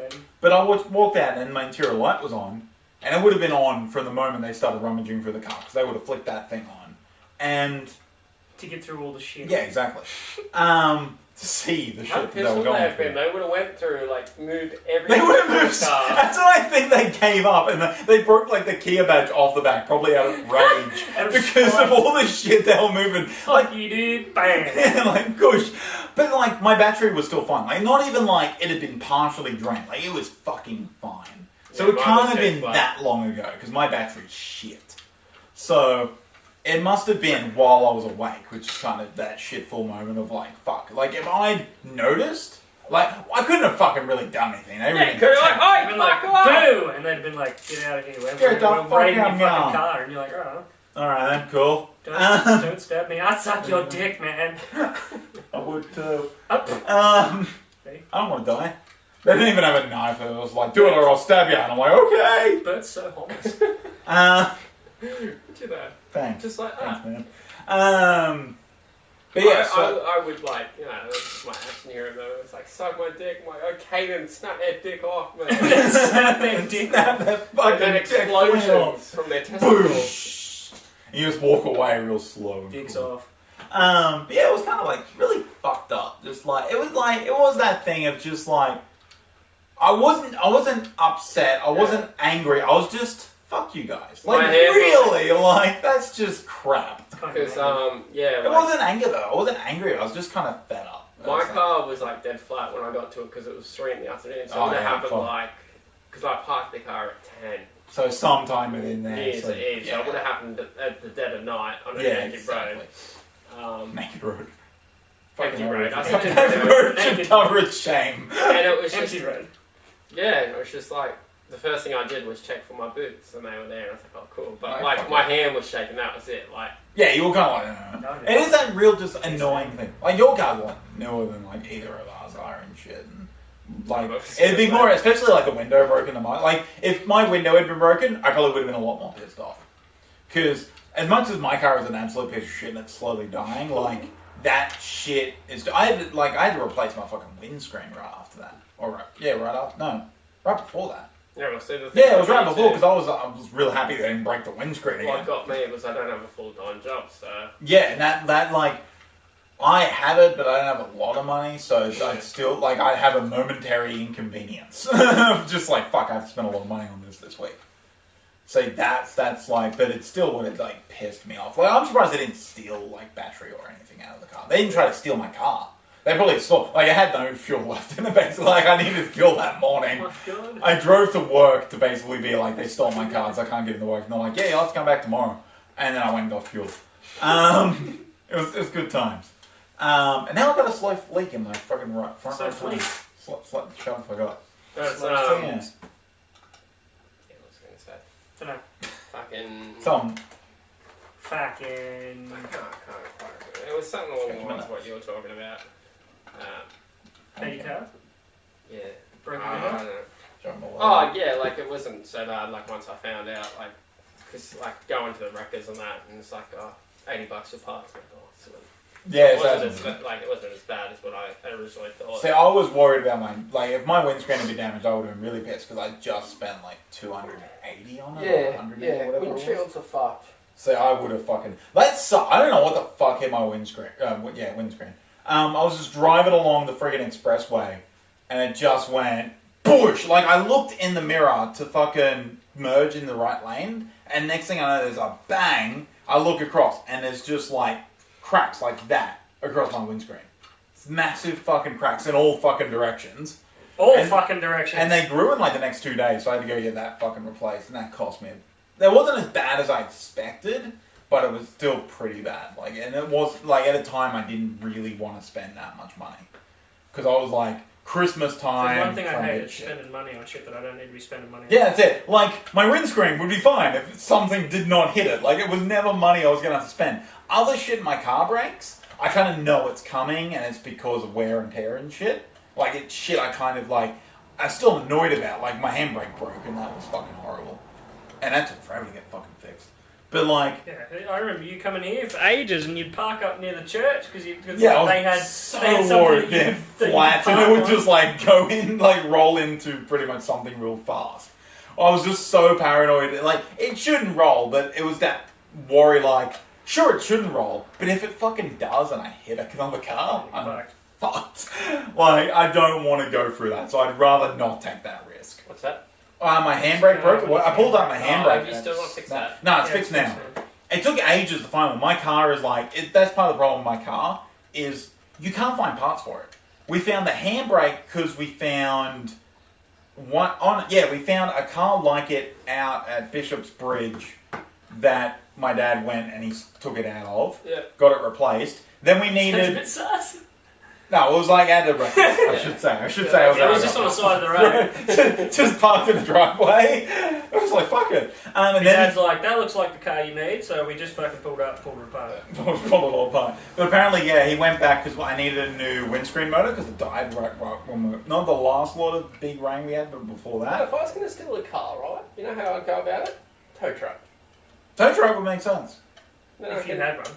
but I walked out and my interior light was on, and it would have been on from the moment they started rummaging through the car, because they would have flicked that thing on. And to get through all the shit. yeah, exactly. To see the How shit that they pissed were would they going have been? through. They would have went through, like, moved everything. They would have from the moved. car. That's what I think they gave up, and they broke like the Kia badge off the back, probably out of rage Out of because spite. of all the shit they were moving. Fuck you, dude. Bam. Yeah, like, gosh. But, like, my battery was still fine. Like, not even, like, it had been partially drained. Like, it was fucking fine. So Yeah, it mine can't was have been fine. that long ago, because my battery's shit. So, it must have been while I was awake, which is kind of that shitful moment of, like, fuck. Like, if I'd noticed, like, I couldn't have fucking really done anything. They Yeah, really you could have, like, Been oh, like, fuck off! boo! And they'd been like, get out of here. Get the fuck right in your out fucking now. car. And you're like, oh, Alright then, cool. don't stab me. I'd suck your dick, man. I would too. Up. I don't want to die. They didn't even have a knife. It was like, do it or I'll stab you. And I'm like, okay. Bird's so harmless. Too bad. Thanks. Just like Thanks, that. man. But yeah, so... I would, like, you know, that's just my action hero though. It's like, suck my dick. I'm like, okay then, snap that dick off, man. Snap their dick. Snap that fucking And then dick explosions from their Boom. testicles. And you just walk away real slow. Dicks off. But yeah, it was kind of like really fucked up. Just like it was that thing of just like I wasn't upset. I wasn't angry. I was just fuck you guys. Like My hand was- really, like that's just crap. Because, yeah. It wasn't anger though. I wasn't angry. I was just kind of fed up. My car was like dead flat when I got to it because it was 3 in the afternoon. So Oh, it would have yeah, happened fine. like, because I parked the car at 10. So sometime within there. Years so, Eve, so it would have happened at the dead of night on a Yeah, naked exactly. road. Naked road. Empty road. I Fucking said naked naked road road. should cover its shame. And it was just, Empty road. yeah, it was just like, the first thing I did was check for my boots, and they were there, and I was like, oh, cool. But, Right, like, fuck my it. hand was shaking, that was it. Like, Yeah, you were kind of like, No, It is that real just annoying thing. Like, your car's like newer than like either of ours are and shit. And, like, it'd be more, especially like the window broken than mine. Like, if my window had been broken, I probably would have been a lot more pissed off. Because as much as my car is an absolute piece of shit and it's slowly dying, like, that shit is... I had to replace my fucking windscreen right after that. Right before that. Yeah, well, see, it was right before, because I was real happy they didn't break the windscreen again. What got me was I don't have a full-time job, so... Yeah, and that like... I have it, but I don't have a lot of money, so I'd still... Like, I'd have a momentary inconvenience. Just like, fuck, I have to spend a lot of money on this week. So that's like... But it still would have, like, pissed me off. Like, I'm surprised they didn't steal, like, battery or anything out of the car. They didn't try to steal my car. They probably saw, like, I had no fuel left in it, basically. Like, I needed fuel that morning. Oh my God. I drove to work to basically be like, they stole my car, so I can't get into work. And they're like, yeah, you'll have to come back tomorrow. And then I went and got fuel. It was good times. And now I've got a slow leak in my fucking front right leak. Shut up, I got. That's, Yeah. yeah, what was I going to say? Dunno. Fucking... Fucking... I can't quite remember. It was something along the lines of what you were talking about. Petty car? Yeah. Broken I window? don't know. Oh, yeah, like, it wasn't so bad, like, once I found out, like, because, like, going to the wreckers and that, and it's like, $80 a part. Like, oh, sweet. Yeah, it wasn't as bad as what I originally thought. See, I was worried about if my windscreen had been damaged, I would have been really pissed, because I just spent, like, $280 on it, or $180 or whatever. Windshields are fucked. So I would have fucking... That sucked. I don't know what the fuck hit my windscreen. Windscreen. I was just driving along the friggin' expressway, and it just went... Boosh! Like, I looked in the mirror to fucking merge in the right lane, and next thing I know, there's a bang. I look across, and there's just, like, cracks like that across my windscreen. It's massive fucking cracks in all fucking directions. Fucking directions. And they grew in, like, the next 2 days, so I had to go get that fucking replaced, and that cost me... It wasn't as bad as I expected, but it was still pretty bad. Like, and it was, like, at a time I didn't really want to spend that much money. Because I was like, Christmas time... One thing I hate is spending money on shit that I don't need to be spending money on. Yeah, that's it. Like, my windscreen would be fine if something did not hit it. Like, it was never money I was going to have to spend. Other shit, my car brakes, I kind of know it's coming, and it's because of wear and tear and shit. Like, it's shit I kind of, like... I'm still annoyed about. Like, my handbrake broke, and that was fucking horrible. And that took forever to get fucking fixed. But like... Yeah, I remember you coming here for ages and you'd park up near the church because they had so worried they're flats and it would just like go in, like roll into pretty much something real fast. I was just so paranoid. Like, it shouldn't roll, but it was that worry like, sure it shouldn't roll, but if it fucking does and I hit another car, I'm fucked. Like, I don't want to go through that, so I'd rather not take that risk. What's that? My handbrake broke. I pulled up my handbrake. Have you still not fixed that? No, it's fixed now. It took ages to find one. My car is like... that's part of the problem with my car, is you can't find parts for it. We found the handbrake because we found... we found a car like it out at Bishop's Bridge that my dad went and he took it out of. Yeah. Got it replaced. Then we needed... That's a bit sus. No, it was like at the record, I should say. It was just on the side of the road. Just parked in the driveway. I was like, fuck it. And then Dad's like, that looks like the car you need, so we just fucking pulled it apart. Pulled it all apart. But apparently, yeah, he went back because I needed a new windscreen motor because it died right when not the last lot of big rain we had, but before that. If I was going to steal a car, right, you know how I'd go about it? Tow truck. Tow truck would make sense. If you had one.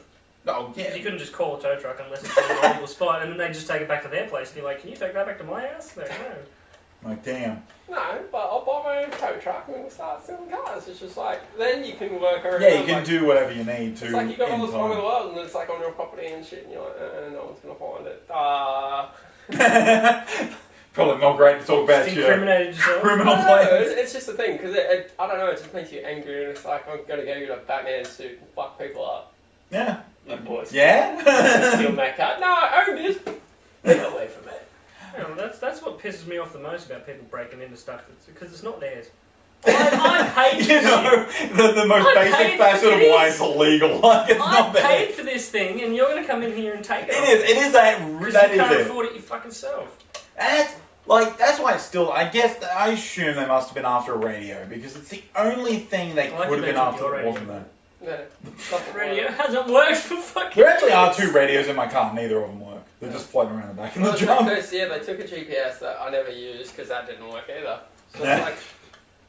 Oh, yeah. You couldn't just call a tow truck unless it's in a valuable spot, and then they just take it back to their place. And you're like, can you take that back to my house? They're like, no. Like, damn. No, but I'll buy my own tow truck and we'll start selling cars. It's just like, then you can work around. Yeah, you can do whatever you need to. It's like you got all the time in the world and it's like on your property and shit, and you're like, no one's going to find it. Probably not great to talk about just incriminated yourself. Criminal no, players. It's just a thing, because I don't know, it just makes you angry and it's like, I'm going to go get a Batman suit and fuck people up. Yeah. Boys. Yeah? Steal my car. No, I own this. Get away from it. You know, that's what pisses me off the most about people breaking into stuff, because it's not theirs. I paid for you know, the most basic facet of why it's illegal. Like, it's not I paid for this thing, and you're going to come in here and take it. It is that you is can't it. afford it you fucking self. That's why it's still, I assume they must have been after a radio, because it's the only thing they could have been after that wasn't there. No, the radio hasn't worked for fucking There actually are 2 radios in my car, neither of them work. They're just floating around the back in the drum. Yeah, they took a GPS that I never used because that didn't work either. So it's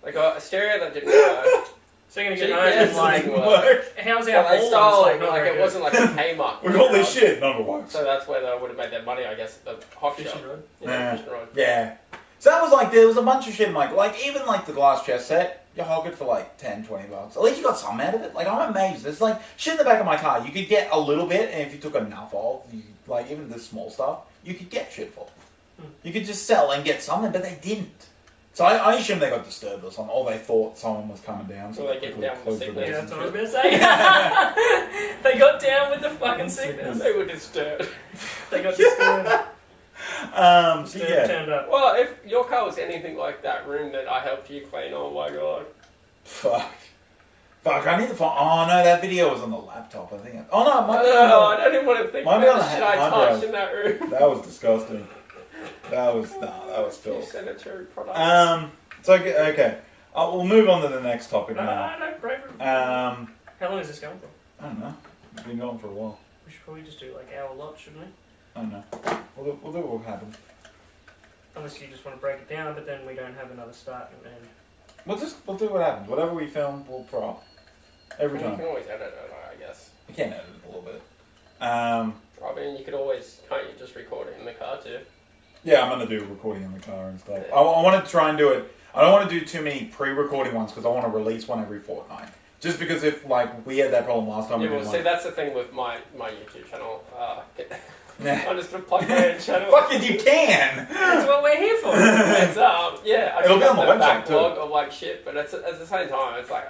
like a stereo that didn't work, So you're gonna get home and like, how's our they ball? stole, Like, like it wasn't like a Kmart. We got this shit, none of it works. So that's where they would have made their money, I guess, at the hot shop. Fishing rod. Fishing rod. Yeah. So that was like, there was a bunch of shit, like even like the glass chess set, you hog it for like 10, 20 bucks. At least you got some out of it. Like, I'm amazed. There's like shit in the back of my car. You could get a little bit, and if you took enough of, like even the small stuff, you could get shit for. You could just sell and get something, but they didn't. So I assume they got disturbed or something, or they thought someone was coming down. So they get down with the signals. Yeah, that's what I was going to say. They got down with the fucking signals. They were disturbed. They got disturbed. Yeah. Turned up. Well, if your car was anything like that room that I helped you clean, oh my god. Fuck, I need to find... Oh no, that video was on the laptop, I think. Oh no, it might be I don't even want to think about the shit I touched in that room. That was disgusting. That was filth. Sanitary products. So, okay. We'll move on to the next topic now. No, break. How long is this going for? I don't know. It's been going for a while. We should probably just do like hour lot, shouldn't we? I don't know. We'll do what will happen. Unless you just want to break it down, but then we don't have another start and then... We'll do what happens. Whatever we film, we'll throw up. Every time. You can always edit it, I guess. You can edit it a little bit. I mean, you could always, can't you just record it in the car too? Yeah, I'm going to do recording in the car and stuff. I want to try and do it. I don't want to do too many pre-recording ones because I want to release one every fortnight. Just because if, like, we had that problem last time. Yeah, well, see, that's the thing with my YouTube channel. I'm just going to plug my own channel. Fuck it, you can! That's what we're here for. It's, yeah, it'll be on the website backlog too. Of, like, shit, but at the same time, it's like,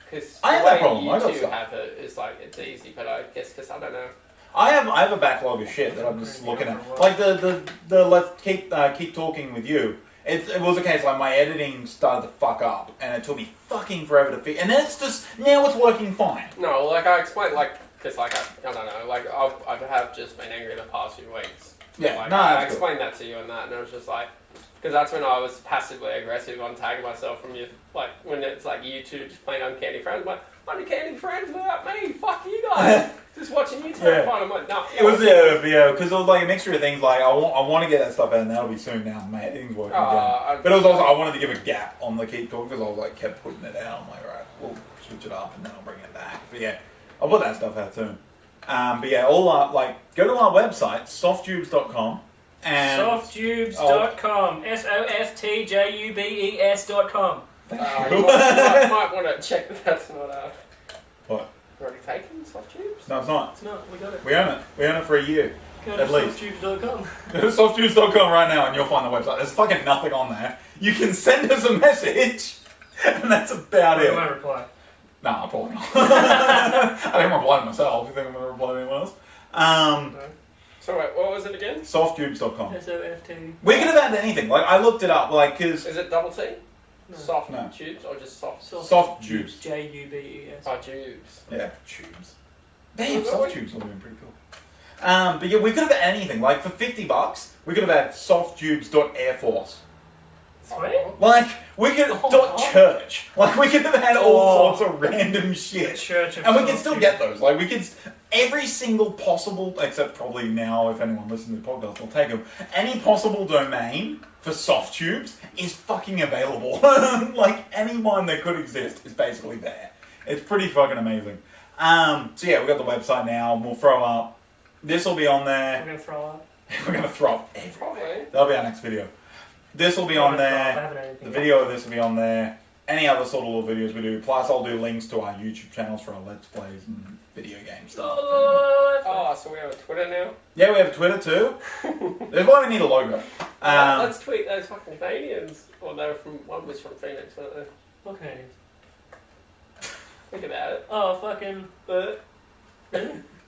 because I have that problem. I got YouTube stuff. have it, it's like, it's easy, but I guess, because I don't know. I have a backlog of shit that I'm just looking at. Like the let's keep talking with you. It was a case like my editing started to fuck up, and it took me fucking forever to fix. And then it's just now it's working fine. No, like I explained, like because like I don't know, like I have just been angry the past few weeks. Yeah, like, no, I explained that to you and that, and it was just like because that's when I was passively aggressive on tagging myself from you, like when it's like you two just playing Uncanny Friends. I'm like, Uncanny Friends without me, fuck you guys. Just watching you two have fun. I'm like, no. It was because it was like a mixture of things. Like I want to get that stuff out, and that'll be soon now. My editing's working again. But it was also I wanted to give a gap on the keep talking because I was like kept putting it out. I'm like, alright, we'll switch it up and then I'll bring it back. But yeah, I'll put that stuff out soon. But yeah, all like go to our website softjubes.com and softjubes.com softjubes.com. You might want to check that that's not what? already taken, Soft Jubes? No, it's not. It's not. We got it. We own it. We own it for a year. Go to at least. softjubes.com. Go to softjubes.com right now and you'll find the website. There's fucking nothing on there. You can send us a message and that's about it. I won't reply. Nah, I'll probably not. I didn't reply to myself. You think I'm going to reply to anyone else? No. So wait, what was it again? Softjubes.com. SOFT. We could have had anything. Like, I looked it up, like, because... Is it double T? No. Soft No. Tubes or just soft? Soft Jubes. Jubes. Oh, Jubes. Yeah, tubes. Damn, Soft Jubes would have been pretty cool. But yeah, we could have had anything. Like, for $50, we could have had softjubes.airforce. Sweet. Like, we could... .church. Like, we could have had all sorts of random shit. Church of And we can Soft still Jubes. get those. Like, we could... Every single possible, except probably now, if anyone listens to the podcast, we'll take them. Any possible domain for soft tubes is fucking available. Like, any one that could exist is basically there. It's pretty fucking amazing. So yeah, we've got the website now. We'll throw up. This will be on there. We're going to throw up. We're going to throw up everything. Probably. That'll be our next video. This will be on there. The video of this will be on there. Any other sort of little videos we do. Plus, I'll do links to our YouTube channels for our Let's Plays and video game stuff. Oh, so we have a Twitter now? Yeah, we have Twitter too. That's why we need a logo. Let's tweet those fucking Canadians. Or they were from, one was from Phoenix, weren't they? What Canadians? Think about it. Oh, fucking... Really?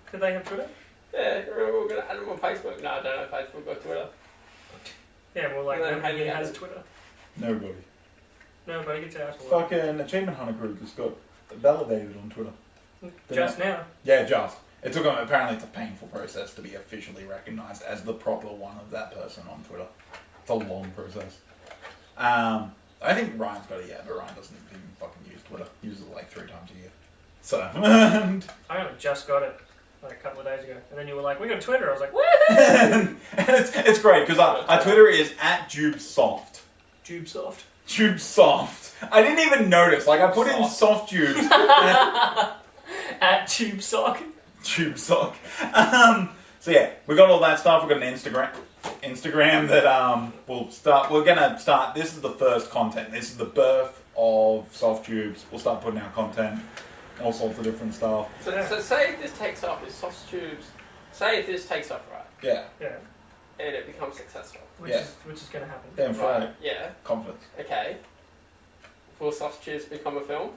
Could they have Twitter? Yeah, remember we were going to add them on Facebook? No, I don't know Facebook or Twitter. Yeah, well, like, No, nobody yeah. has Twitter. Nobody. Nobody gets out to work. Fucking Achievement Hunter Group just got validated on Twitter. Just now. Yeah, just. It took them, apparently it's a painful process to be officially recognised as the proper one of that person on Twitter. It's a long process. I think Ryan's got it, yeah, but Ryan doesn't even fucking use Twitter. He uses it like 3 times a year. So, I only just got it like a couple of days ago. And then you were like, we got Twitter. I was like, and woohoo! it's great because our Twitter is @JubesSoft. JubeSoft. Tube soft. I didn't even notice. Like I put in soft tubes. At Tube Sock. Tube sock. So yeah, we got all that stuff. We got an Instagram that we'll start. We're gonna start. This is the first content. This is the birth of Soft Jubes. We'll start putting out content, all sorts of different stuff. So say if this takes off, is Soft Jubes. Say if this takes off, right? Yeah. Yeah. And it becomes successful. Which is going to happen. Damn right. Yeah. Confidence. Okay. Will Soft Jubes become a film?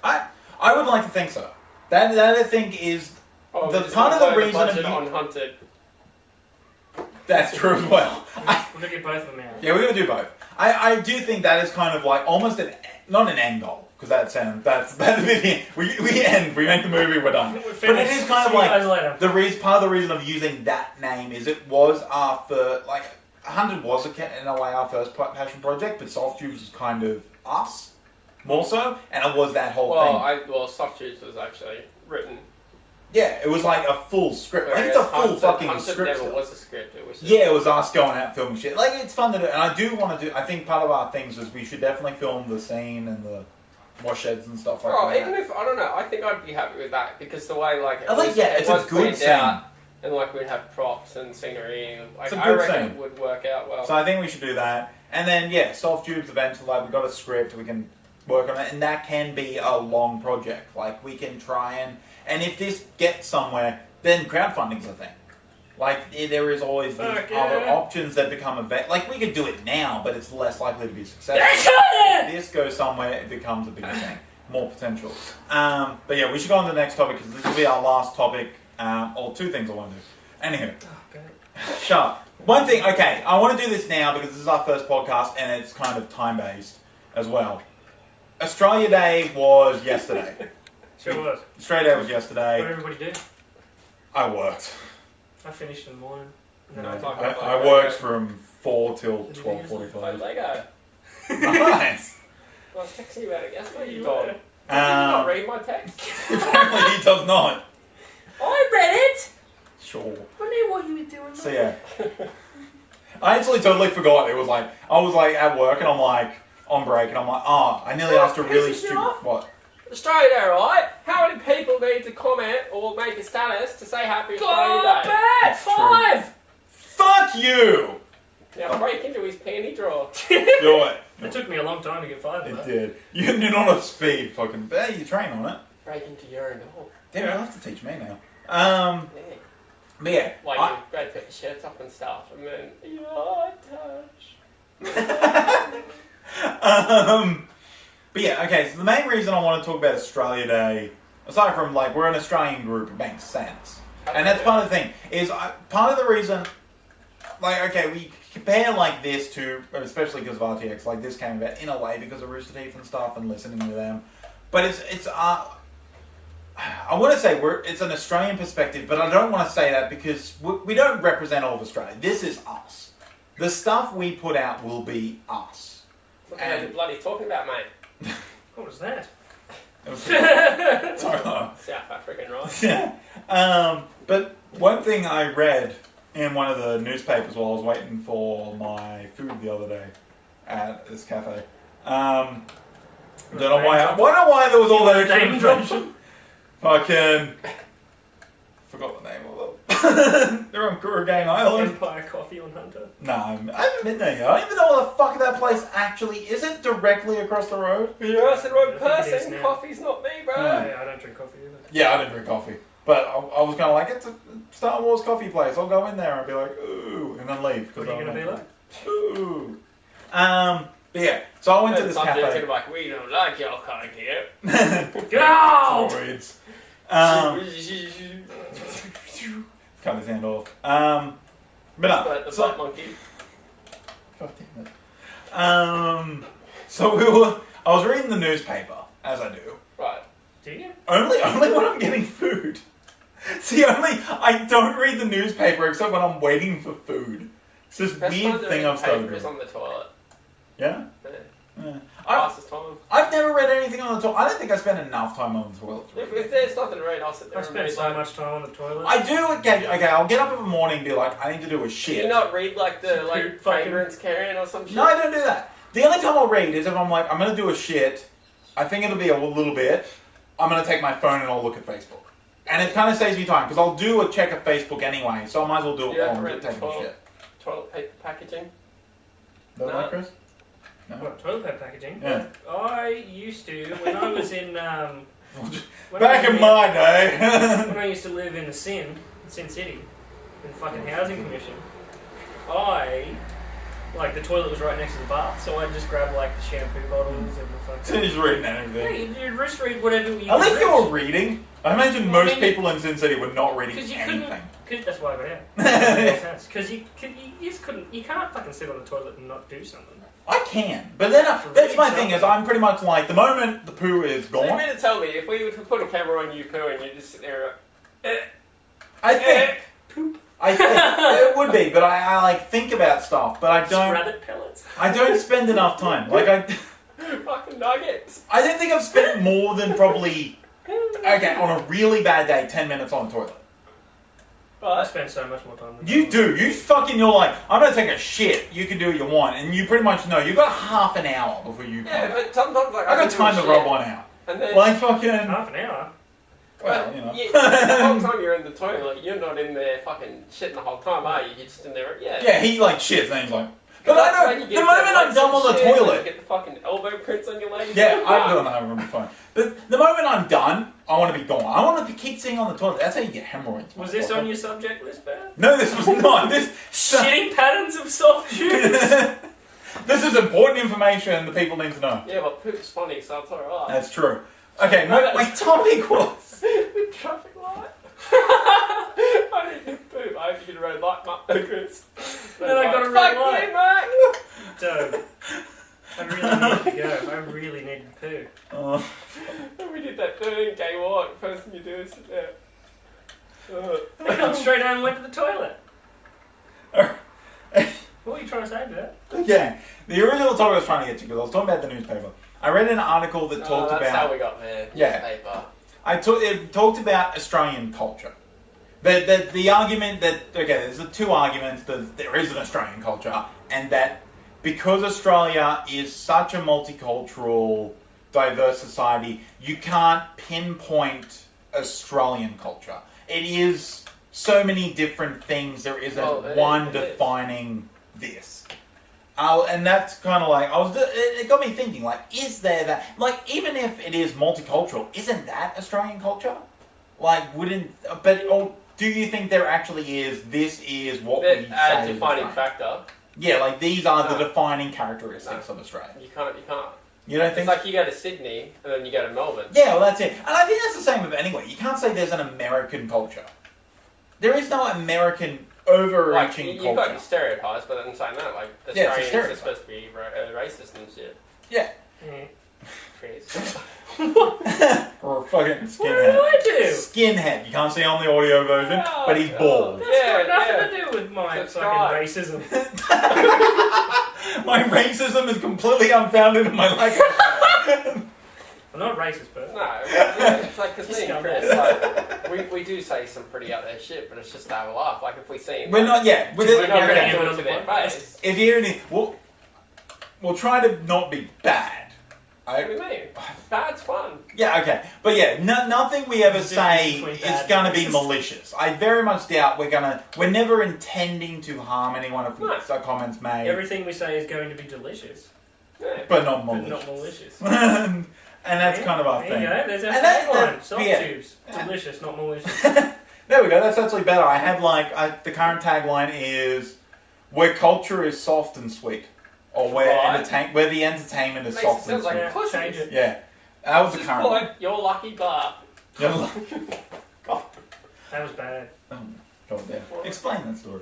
I would like to think so. That I think is the part of the reason of on Hunted. That's true as well. We're going to get both of them out. Yeah, we're going to do both. I do think that is kind of like almost not an end goal, because that's we end, we make the movie, we're done. But it is kind of like part of the reason of using that name is it was our first, like 100 was in a way our first passion project, but Soft Jubes was kind of us more so, and it was that whole thing. Soft Jubes was actually written. Yeah, it was like a full script. Like it's a full fucking script. Never was a script. It was just... Yeah, it was us going out filming shit. Like it's fun to do, and I do want to do. I think part of our things is we should definitely film the scene and the wash sheds and stuff like that. Even if I don't know, I think I'd be happy with that because the way like it's a good scene. And like we'd have props and scenery, and like I reckon scene. It would work out well. So I think we should do that, and then Soft Jubes eventually. Like we've got a script, we can work on it, and that can be a long project. Like we can try and if this gets somewhere, then crowdfunding's a thing. Like there is always these other options that become like we could do it now, but it's less likely to be successful. If this goes somewhere, it becomes a bigger thing, more potential. But yeah, we should go on to the next topic because this will be our last topic. Or two things I want to do. Anywho, shut up. One thing, okay, I want to do this now because this is our first podcast and it's kind of time-based as well. Australia Day was yesterday. Sure was. Australia Day was yesterday. What did everybody do? I worked. I finished in the morning. No, I worked from 4 till 12:45. Lego. Nice. I was texting you about it yesterday, you dog. Did you not read my text? Apparently he does not. I read it! Sure. I knew what you were doing. So yeah. I actually totally forgot. It was like, I was like at work and I'm like, on break and I'm like, I nearly asked a really stupid... What? Australia Day, right? How many people need to comment or make a status to say Happy Australia Day? Bad! 5! Fuck you! Now break into his panty drawer. Do it. It took me a long time to get 5 of that. It did. You're not on a speed fucking... Hey, you train on it. Break into your own door. Damn, you'll have to teach me now. But yeah. Like you go put your shirts up and stuff and then your touch. But yeah, okay, so the main reason I want to talk about Australia Day, aside from like we're an Australian group, it makes sense. And that's part of the thing, is part of the reason, like, okay, we compare like this to, especially because of RTX, like this came about in a way because of Rooster Teeth and stuff and listening to them. But it's I want to say it's an Australian perspective, but I don't want to say that because we don't represent all of Australia. This is us. The stuff we put out will be us. What are you bloody talking about, mate? What was that? South African, right? Yeah. But one thing I read in one of the newspapers while I was waiting for my food the other day at this cafe. Don't know why there was all that extra information. Fucking forgot the name of them. They're on Kooragang Island. Empire Coffee on Hunter. No, I haven't been there yet. I don't even know where the fuck that place actually is. It directly across the road? You're asking the right person. Coffee's not me, bro. Yeah, I don't drink coffee either. Yeah, I don't drink coffee. But I was kind of like, it's a Star Wars coffee place. I'll go in there and be like, ooh, and then leave. What are you going to be like? Ooh. But yeah, so I went to this cafe. Going to be like, we don't like your kind here. Get out! Cut his hand off. But no. But the black monkey. God damn it. So I was reading the newspaper, as I do. Right. Do you? Only when I'm getting food. See, I don't read the newspaper except when I'm waiting for food. It's this weird thing I've started doing. On the toilet. Yeah? Yeah. I've never read anything on the toilet. I don't think I spend enough time on the toilet. If there's nothing to read, I'll sit there I spend so much time on the toilet. I do. Okay, I'll get up in the morning and be like, I need to do a shit. Do you not read like the fragrance carrying or some shit? No, I don't do that. The only time I'll read is if I'm like, I'm going to do a shit, I think it'll be a little bit, I'm going to take my phone and I'll look at Facebook. And it kind of saves me time, because I'll do a check of Facebook anyway, so I might as well do it while I'm taking a shit. Toilet paper packaging? No. That Chris? No. What, toilet paper packaging? Yeah. I used to, when I was in... Back in my day. When I used to live in Sin City, in the fucking housing commission, the toilet was right next to the bath, so I'd just grab, the shampoo bottles and the fucking... So you're just reading everything. Yeah, you just read whatever you I think you were reading. I imagine most people in Sin City were not reading anything. That's why I got out. Because you just couldn't... You can't fucking sit on the toilet and not do something. I can, but then that's my thing is I'm pretty much like, the moment the poo is gone... So you mean to tell me, if we were to put a camera on you poo and you just sit there... I think it would be, but I think about stuff, but I don't... Rabbit pellets. I don't spend enough time. Fucking nuggets. I don't think I've spent more than probably... Okay, on a really bad day, 10 minutes on the toilet. I spend so much more time than You do. You're like, I'm going to take a shit. You can do what you want. And you pretty much know. You've got half an hour before you come. Yeah, but sometimes I got time to rub one out. And then... Half an hour? Well, you know. Yeah, the whole time you're in the toilet, you're not in there fucking shitting the whole time, are you? You're just in there, Yeah, he shits and he's like... But I know, the moment I'm done on the toilet... You get the fucking elbow prints on your legs. Yeah, I don't know, it'll be fine. But the moment I'm done, I want to be gone. I want to keep sitting on the toilet. That's how you get hemorrhoids. Was this on your subject list, Ben? No, this was not. Shitting patterns of soft jubes. This is important information that people need to know. Yeah, but poop's funny, so it's alright. That's true. Okay, my topic was... The traffic light. I need to poop. I hope you get a red light, Chris. Then I got a red light. You, mate! Dude, I really need to go. I really need to poo. Oh. We did that thing, gay walk. First thing you do is sit there. I come straight down and went to the toilet. What were you trying to say, Bert? Okay, the original topic I was trying to get to, because I was talking about the newspaper. I read an article that talked about... That's how we got there. Yeah. Newspaper. It talked about Australian culture. The argument that... Okay, there's the two arguments that there is an Australian culture, and that because Australia is such a multicultural, diverse society, you can't pinpoint Australian culture. It is so many different things. There isn't one defining this. And that's kind of like, it got me thinking, like, is there that, like, even if it is multicultural, isn't that Australian culture? Like, or do you think there actually is, this is what we say is a defining factor. Yeah, like, these are the defining characteristics of Australia. You can't. You don't think? It's like you go to Sydney, and then you go to Melbourne. Yeah, well, that's it. And I think that's the same with anyway. You can't say there's an American culture. There is no American overarching culture. You've got your stereotypes, but I'm saying that, like, Australians are supposed to be racist and shit. Yeah. Chris. Or a fucking skinhead. What do I do? Skinhead. You can't see on the audio version, but he's bald. That's got nothing to do with my fucking racism. My racism is completely unfounded in my life. I'm not racist, but... No, it's like, because me and Chris, like, we do say some pretty out there shit, but it's just to have a laugh. Like, if we see him... We're not, yeah. We're not going to do it to their face. If you hear any... We'll try to not be bad. What do you mean? Bad's fun. Yeah, okay. But yeah, nothing we ever say is going to be malicious. I very much doubt we're never intending to harm anyone if our comments made. Everything we say is going to be delicious. Yeah. But not malicious. And that's kind of our thing. There you go, there's our tagline. Soft Jubes. Delicious, not malicious. There we go, that's actually better. I had the current tagline is, where culture is soft and sweet. Or where the entertainment is soft and sweet. Like change it. Yeah. That was the current one. You're lucky, bar. God. That was bad. Oh, God damn. Explain that story.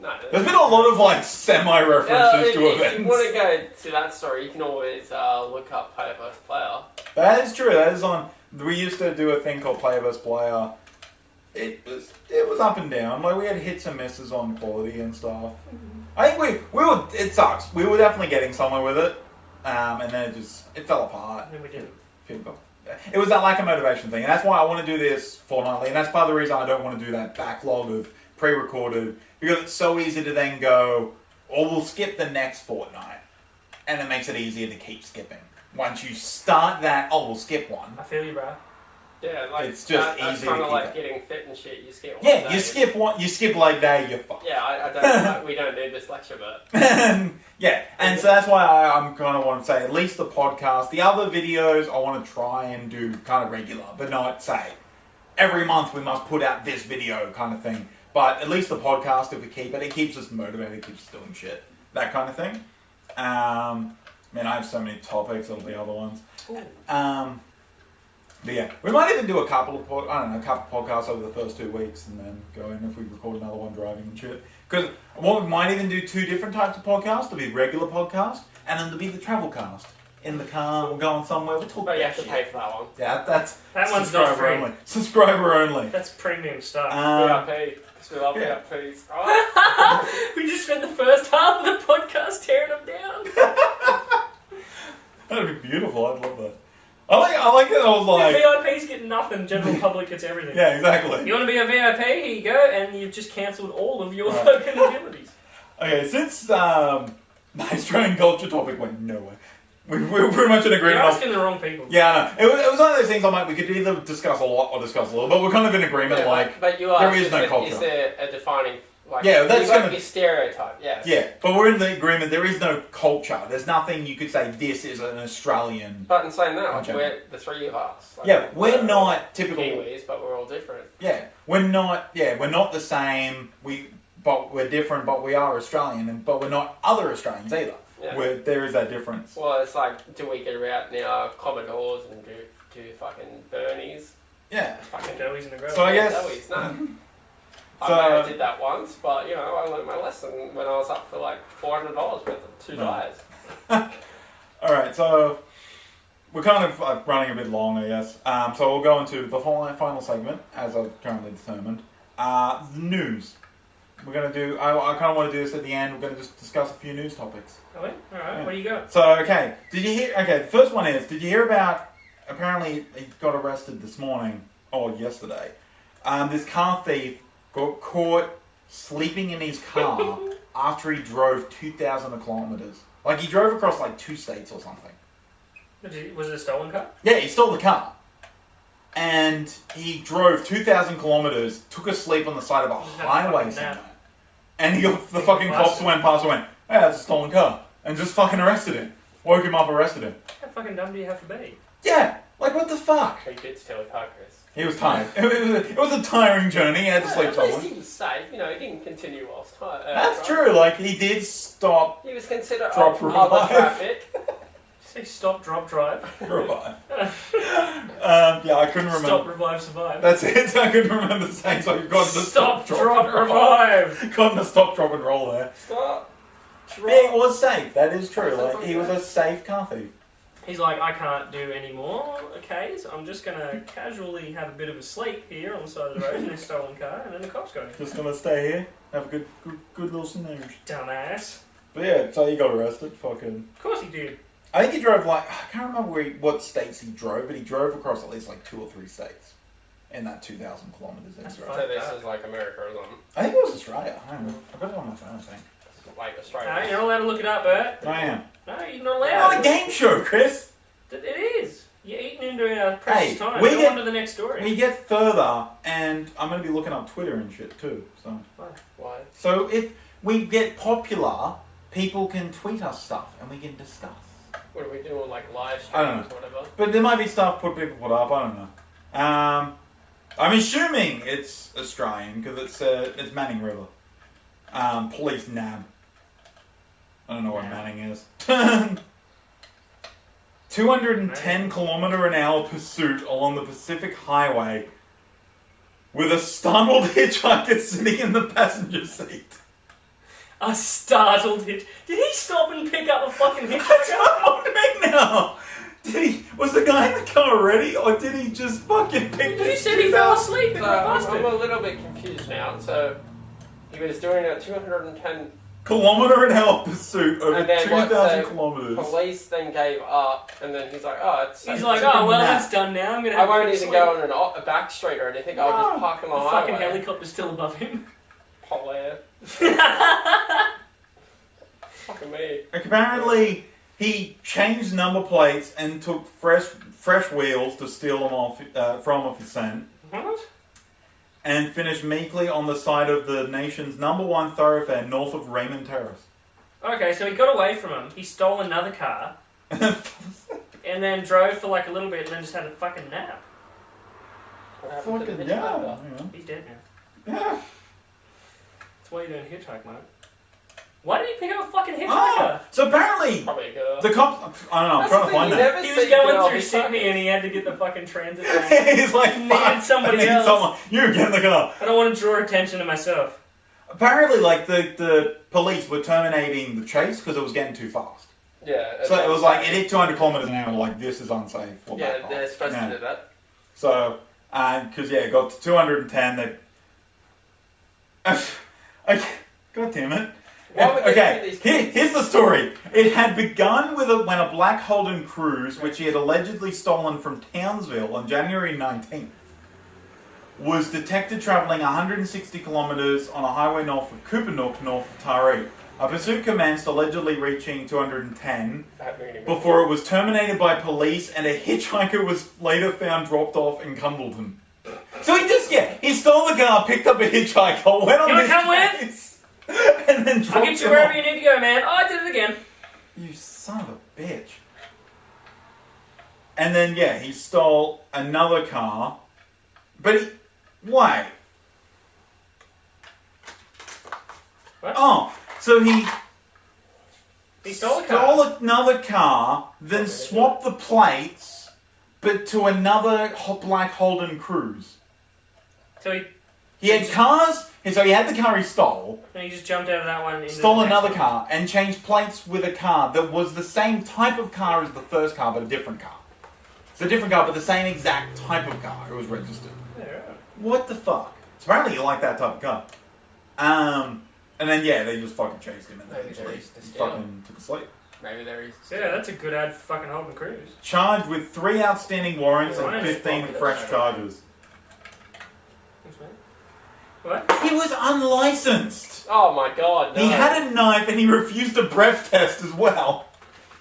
No. There's been a lot of, like, semi-references to events. If you want to go to that story, you can always look up Player vs. Player. That is true. That is on... We used to do a thing called Player vs. Player. It was up and down. Like, we had hits and misses on quality and stuff. I think we were... It sucks. We were definitely getting somewhere with it. And then it fell apart. And then we didn't. It was that lack of motivation thing. And that's why I want to do this fortnightly. And that's part of the reason I don't want to do that backlog of pre-recorded. Because it's so easy to then go, or we'll skip the next fortnight. and it makes it easier to keep skipping. Once you start that, we'll skip one. I feel you, bro. Yeah, like it's just that's easy to kind of keep like it. getting fit and shit. You skip one Yeah, day. you skip one. You skip leg day. You're fucked. Yeah, I don't. We don't do this lecture, but yeah, and so that's why I'm kind of want to say at least the podcast. The other videos I want to try and do kind of regular, but not say every month we must put out this video kind of thing. But at least the podcast, if we keep it, it keeps us motivated, keeps us doing shit, that kind of thing. I have so many topics. That'll be other ones. But yeah, we might even do a couple of podcasts over the first 2 weeks, and then go in if we record another one driving and shit. Because we might even do 2 different types of podcasts. There'll be regular podcast, and then there'll be the travel cast. In the car, we're going somewhere. We'll talk. but you about have to shit. pay for that one. Yeah, that one's not free. only. Subscriber only. That's premium stuff. VIP, because we love yeah. VIPs. Oh. We just spent the first half of the podcast tearing them down. That'd be beautiful. I'd love that. I like that. I was like, VIPs get nothing. General public gets everything. yeah, exactly. You want to be a VIP? Here you go, and you've just cancelled all of your fucking abilities. Okay, since my Australian culture topic went nowhere, we were pretty much in agreement. You're asking the wrong people. Yeah, I know. It was one of those things. I'm like, we could either discuss a lot or discuss a little, but we're kind of in agreement. Yeah, but you are. there is no culture. Is there a defining? Like, Yeah, that's you got gonna be stereotype. Yes. Yeah, but we're in the agreement. There is no culture. There's nothing you could say. This is an Australian. But in saying that, like, Okay. we're the three of us. Like, Yeah, we're not typical. Kiwis, but we're all different. Yeah, we're not. Yeah, we're not the same. But we're different. But we are Australian, but we're not other Australians either. Yeah. There is that difference. Well, it's like, do we get out in our Commodores and do fucking Bernies? Yeah. Fucking Joey's in the grove. So I guess. Doughies, no. So- I know I did that once, but you know, I learned my lesson when I was up for like $400 worth of 2 dies. All right, so we're kind of running a bit long, I guess. So we'll go into the final segment, as I've currently determined. The news. We're going to do... I kind of want to do this at the end. We're going to just discuss a few news topics. Oh, wait? Alright, Yeah. what do you got? So, okay. Did you hear... Okay, the first one is, did you hear about... Apparently, he got arrested this morning, or yesterday. This car thief got caught sleeping in his car after he drove 2,000 kilometers. Like, he drove across, 2 states or something. Was it a stolen car? Yeah, he stole the car. And he drove 2,000 kilometers, took a sleep on the side of a highway somewhere. And the fucking cops went past and went, hey, that's a stolen car. And just fucking arrested him. Woke him up, arrested him. How fucking dumb do you have to be? Yeah, what the fuck? He did steal a car, Chris. He was tired. It was a tiring journey. He had to sleep At least somewhere. he was safe. You know, he didn't continue whilst tired. That's true. He did stop. He was considered Drop other revive. traffic. Say stop, drop, drive. Revive. Yeah, I couldn't remember. Stop, revive, survive. That's it. I couldn't remember the saying, so you've got to Stop, drop, and roll. revive. Got to stop, drop, and roll there. Stop. Yeah, it was safe. That is true. That's He was a safe car thief. He's like, I can't do any more, okay, so I'm just going to casually have a bit of a sleep here on the side of the road in this stolen car, and then the cops go. Just gonna stay here, have a good little snooze. Dumbass. But yeah, so he got arrested. Fucking. Of course he did. I think he drove I can't remember what states he drove, but he drove across at least 2 or 3 states in that 2,000 kilometers extra. That's So this is like America or something. I think it was Australia. I don't know. I got it on my phone. I think. Like Australia. No, you're not allowed to look it up, Bert. I am. No, you're not It's allowed. not a game show, Chris. It is. You're eating into our precious time. we Go get- on to the next story. We get further, and I'm going to be looking up Twitter and shit too. Why? So if we get popular, people can tweet us stuff, and we can discuss. What are we doing? Like live I don't streams or whatever? But there might be stuff people put up. I don't know. I'm assuming it's Australian because it's Manning River. Police nab. I don't know what Manning is. 210 kilometre an hour pursuit along the Pacific Highway with a startled hitchhiker sitting in the passenger seat. A startled hit. Did he stop and pick up a fucking That's hitchhiker? what I'm wondering now. Was the guy in the car ready, or did he just fucking pick You this said he dude fell up? asleep in So the I'm busted. a little bit confused now. So he was doing a 210. Kilometre an hour pursuit over And then 2,000 so kilometres. Police then gave up, and then he's like, "Oh, it's." He's it's like, a oh, well, nap. that's done now. I'm going to I have won't a even sleep." go on a back street or anything. I'll No. just park on the The highway. fucking helicopter's still above him. Hilarious. Fucking me. Apparently, He changed number plates and took fresh wheels to steal them off his scent. What? And finished meekly on the side of the nation's #1 thoroughfare north of Raymond Terrace. Okay, so he got away from him. He stole another car. And then drove for like a little bit and then just had a fucking nap. Fucking yeah. He's dead now. Yeah. That's why you don't hitchhike, mate. Why did he pick up a fucking hitchhiker? Oh, so apparently Probably a girl. the cops. I don't know. I'm trying to find that. He was going through Sydney and he had to get the fucking transit van. He's like, Needed somebody else. Someone. You get in the car. I don't want to draw attention to myself. Apparently, like the police were terminating the chase because it was getting too fast. Yeah. So it was like it hit 200 kilometers an hour. Like this is unsafe. Yeah, they're supposed to do that. So, because it got to 210, they. Okay, God damn it. Okay, here's the story. It had begun with when a black Holden Cruise, which he had allegedly stolen from Townsville on January 19th, was detected travelling 160 kilometres on a highway north of Coopanook, north of Taree. A pursuit commenced, allegedly reaching 210, before it was terminated by police and a hitchhiker was later found dropped off in Cundleton. So he stole the car, picked up a hitchhiker, went on this chase, and then dropped I'll get you wherever you need to go, man. Oh, I did it again. You son of a bitch. And then, he stole another car, but wait. What? Oh, so he stole another car, then swapped the plates, but to another black Holden Cruise. So he had cars, and so he had the car he stole. And he just jumped out of that one. Stole another car and changed plates with a car that was the same type of car as the first car, but a different car. It's a different car, but the same exact type of car. It was registered. Yeah. What the fuck? So apparently you like that type of car. And then they just fucking chased him and Maybe they they're just used to fucking took a sleep. Maybe there is. Yeah, that's a good ad for fucking Holden Cruise. Charged with 3 outstanding warrants Yeah, and 15 probably fresh does. charges. Thanks, mate. What? He was unlicensed. Oh my god, no. He had a knife and he refused a breath test as well.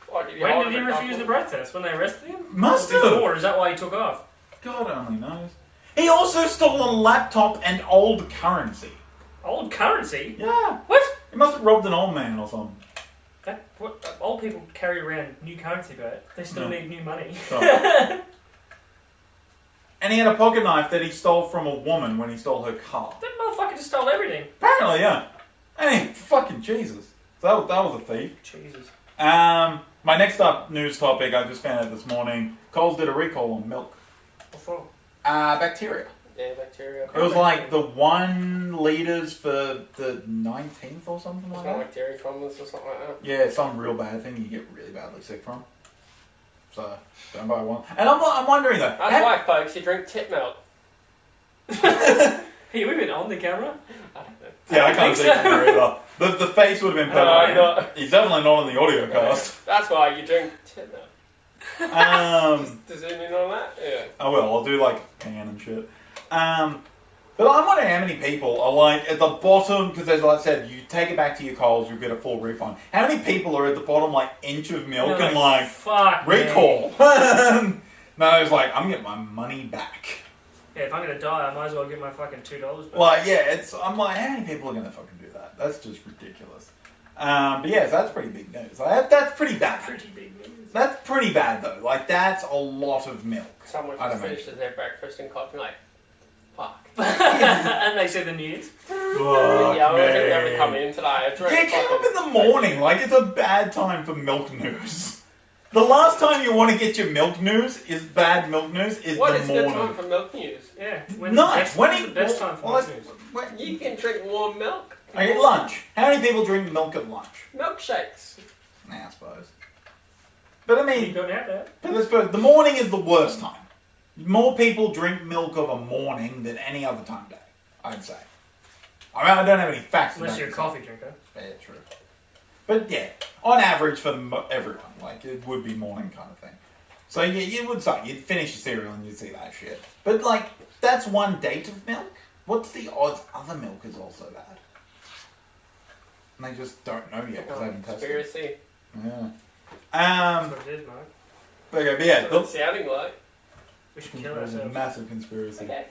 When did When did he refuse the breath test? When they arrested him? Must Or have. before? Is that why he took off? God only knows. He also stole a laptop and old currency. Old currency? Yeah. What? He must have robbed an old man or something. Old people carry around new currency, but they still No. need new money. Right. And he had a pocket knife that he stole from a woman when he stole her car. That motherfucker just stole everything. Apparently, yeah. And fucking Jesus. So that was a thief. Jesus. My next up news topic I just found out this morning. Coles did a recall on milk. What for? Bacteria. Yeah, bacteria. It was like the 1 litres for the 19th or something like There's no that. bacteria from this or something like that. Yeah, it's some real bad thing you get really badly sick from. So, don't buy one. And I'm wondering though. That's why, folks, you drink tit-milk. Hey, we've been on the camera? I don't know. Yeah, I can't see him very well. The face would have been perfect. No. He's definitely not on the audio cast. That's why you drink tit-milk. To zoom in on that? Yeah. I will. I'll do like a pan and shit. But I'm wondering how many people are like at the bottom, because as I said, you take it back to your Coles, you get a full refund. How many people are at the bottom like inch of milk and like fuck recall? No, it's like I'm getting my money back. Yeah, if I'm gonna die, I might as well get my fucking $2 back. Like I'm like, how many people are gonna fucking do that? That's just ridiculous. But yeah, so that's pretty big news. Like, that's pretty bad. Pretty big news. That's pretty bad though. Like that's a lot of milk. Someone I just don't finishes their breakfast and coffee like, fuck. And they say the news. Fuck Yeah, I wasn't me. never come in today. I drank Yeah, get up in the morning. Like, it's a bad time for milk news. The last time you want to get your milk news is bad milk news is What the is morning. good time for milk news? Yeah. Nice. When's the best time for milk news? You can drink warm milk. Okay, lunch. How many people drink milk at lunch? Milkshakes. Nah, I suppose. But I You mean, got out there. but I suppose the morning is the worst time. More people drink milk of a morning than any other time of day, I'd say. I mean, I don't have any facts. Unless to you're a back coffee drinker. this up. Yeah, true. But yeah, on average for everyone, like it would be morning kind of thing. So yeah, you would say you'd finish your cereal and you'd see that shit. But like, that's one date of milk. What's the odds other milk is also bad? And they just don't know yet because they haven't tested. Conspiracy. Yeah. That's what it is, Mark. Okay, but yeah, That's what it's sounding like. We should kill there's a ourselves. massive conspiracy. Okay.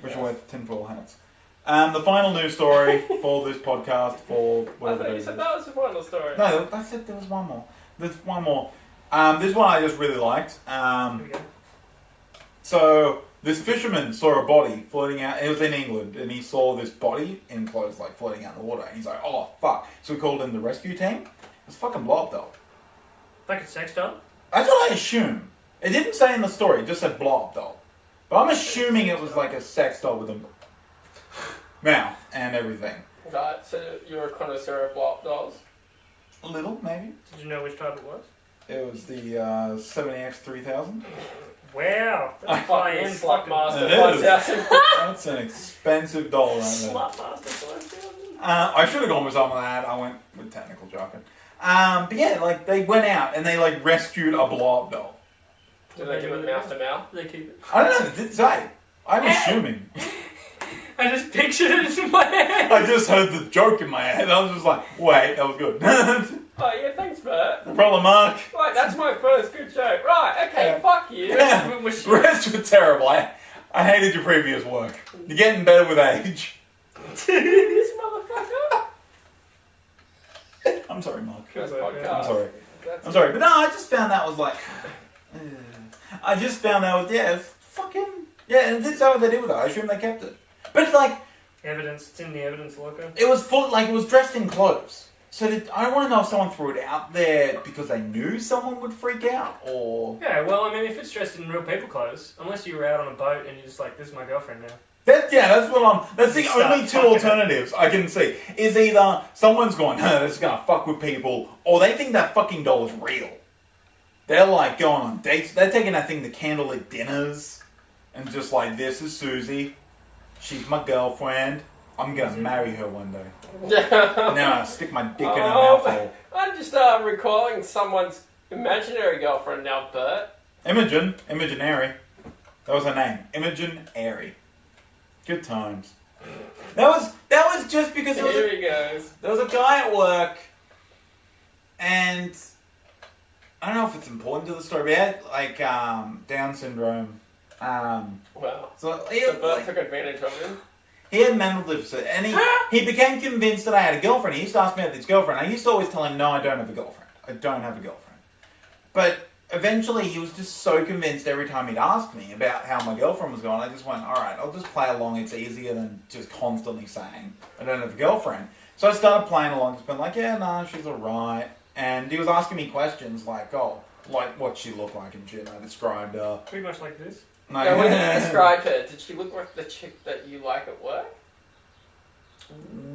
Which are worth tinfoil hats. The final news story for this podcast for I whatever thought it you is. said that was the final story. No, I said there was one more. There's one more. This one I just really liked. Here we go. So this fisherman saw a body floating out. It was in England, and he saw this body in clothes like floating out in the water. And he's like, "Oh fuck!" So he called in the rescue team. It's fucking blob doll. Like a sex doll? That's what I assume. It didn't say in the story. It just said blob doll. But I'm assuming it was like a sex doll with a mouth and everything. Right, so you're a connoisseur of blob dolls? A little, maybe. Did you know which type it was? It was the 70X3000. Wow. That's Fucking high-end Slut fucking... Master It is. 5000. That's an expensive doll right there. Slut Master 5000. I should have gone with some of that. I went with technical jargon. But yeah, like they went out and they like rescued a blob doll. Do they give it mouth to mouth? They keep it. I don't know. It didn't say. I'm assuming. I just pictured it in my head. I just heard the joke in my head. I was just like, wait, that was good. No Oh yeah, thanks Bert. problem, Mark. Right, that's my first good joke. Right, okay, Yeah. fuck you. The rest were terrible. I hated your previous work. You're getting better with age. This motherfucker. I'm sorry, Mark. First I'm podcast. I'm sorry. That's I'm sorry. But no, I just found that was like... I just found that was, yeah, fucking... Yeah, and that's how they did with it. I assume they kept it. But it's like... Evidence. It's in the evidence locker. It was full, like, it was dressed in clothes. So I don't want to know if someone threw it out there because they knew someone would freak out, or... Yeah, well, I mean, if it's dressed in real people clothes, unless you were out on a boat and you're just like, this is my girlfriend now. That's what I'm... That's the Start only two fucking alternatives I can see. Is either someone's going, this is going to fuck with people, or they think that fucking doll is real. They're, like, going on dates. They're taking that thing to candlelit dinners, and just like, this is Susie. She's my girlfriend. I'm going to marry her one day. Now I stick my dick in her mouth hole. I'm just recalling someone's imaginary girlfriend now, Bert. Imaginary. That was her name. Imogen Airy. Good times. That was just because Here he goes. there was a guy at work, and I don't know if it's important to the story, but he had like Down syndrome. Wow. So So Bert took advantage of him. he had mental deficit, and he became convinced that I had a girlfriend. He used to ask me about this girlfriend. I used to always tell him, no, I don't have a girlfriend. I don't have a girlfriend. But eventually he was just so convinced every time he'd ask me about how my girlfriend was going, I just went, alright, I'll just play along. It's easier than just constantly saying, I don't have a girlfriend. So I started playing along, just been like, yeah, no, she's alright. And he was asking me questions like, like what she looked like and shit. And I described her. Pretty much like this. No, Now, when you described her, did she look like the chick that you like at work?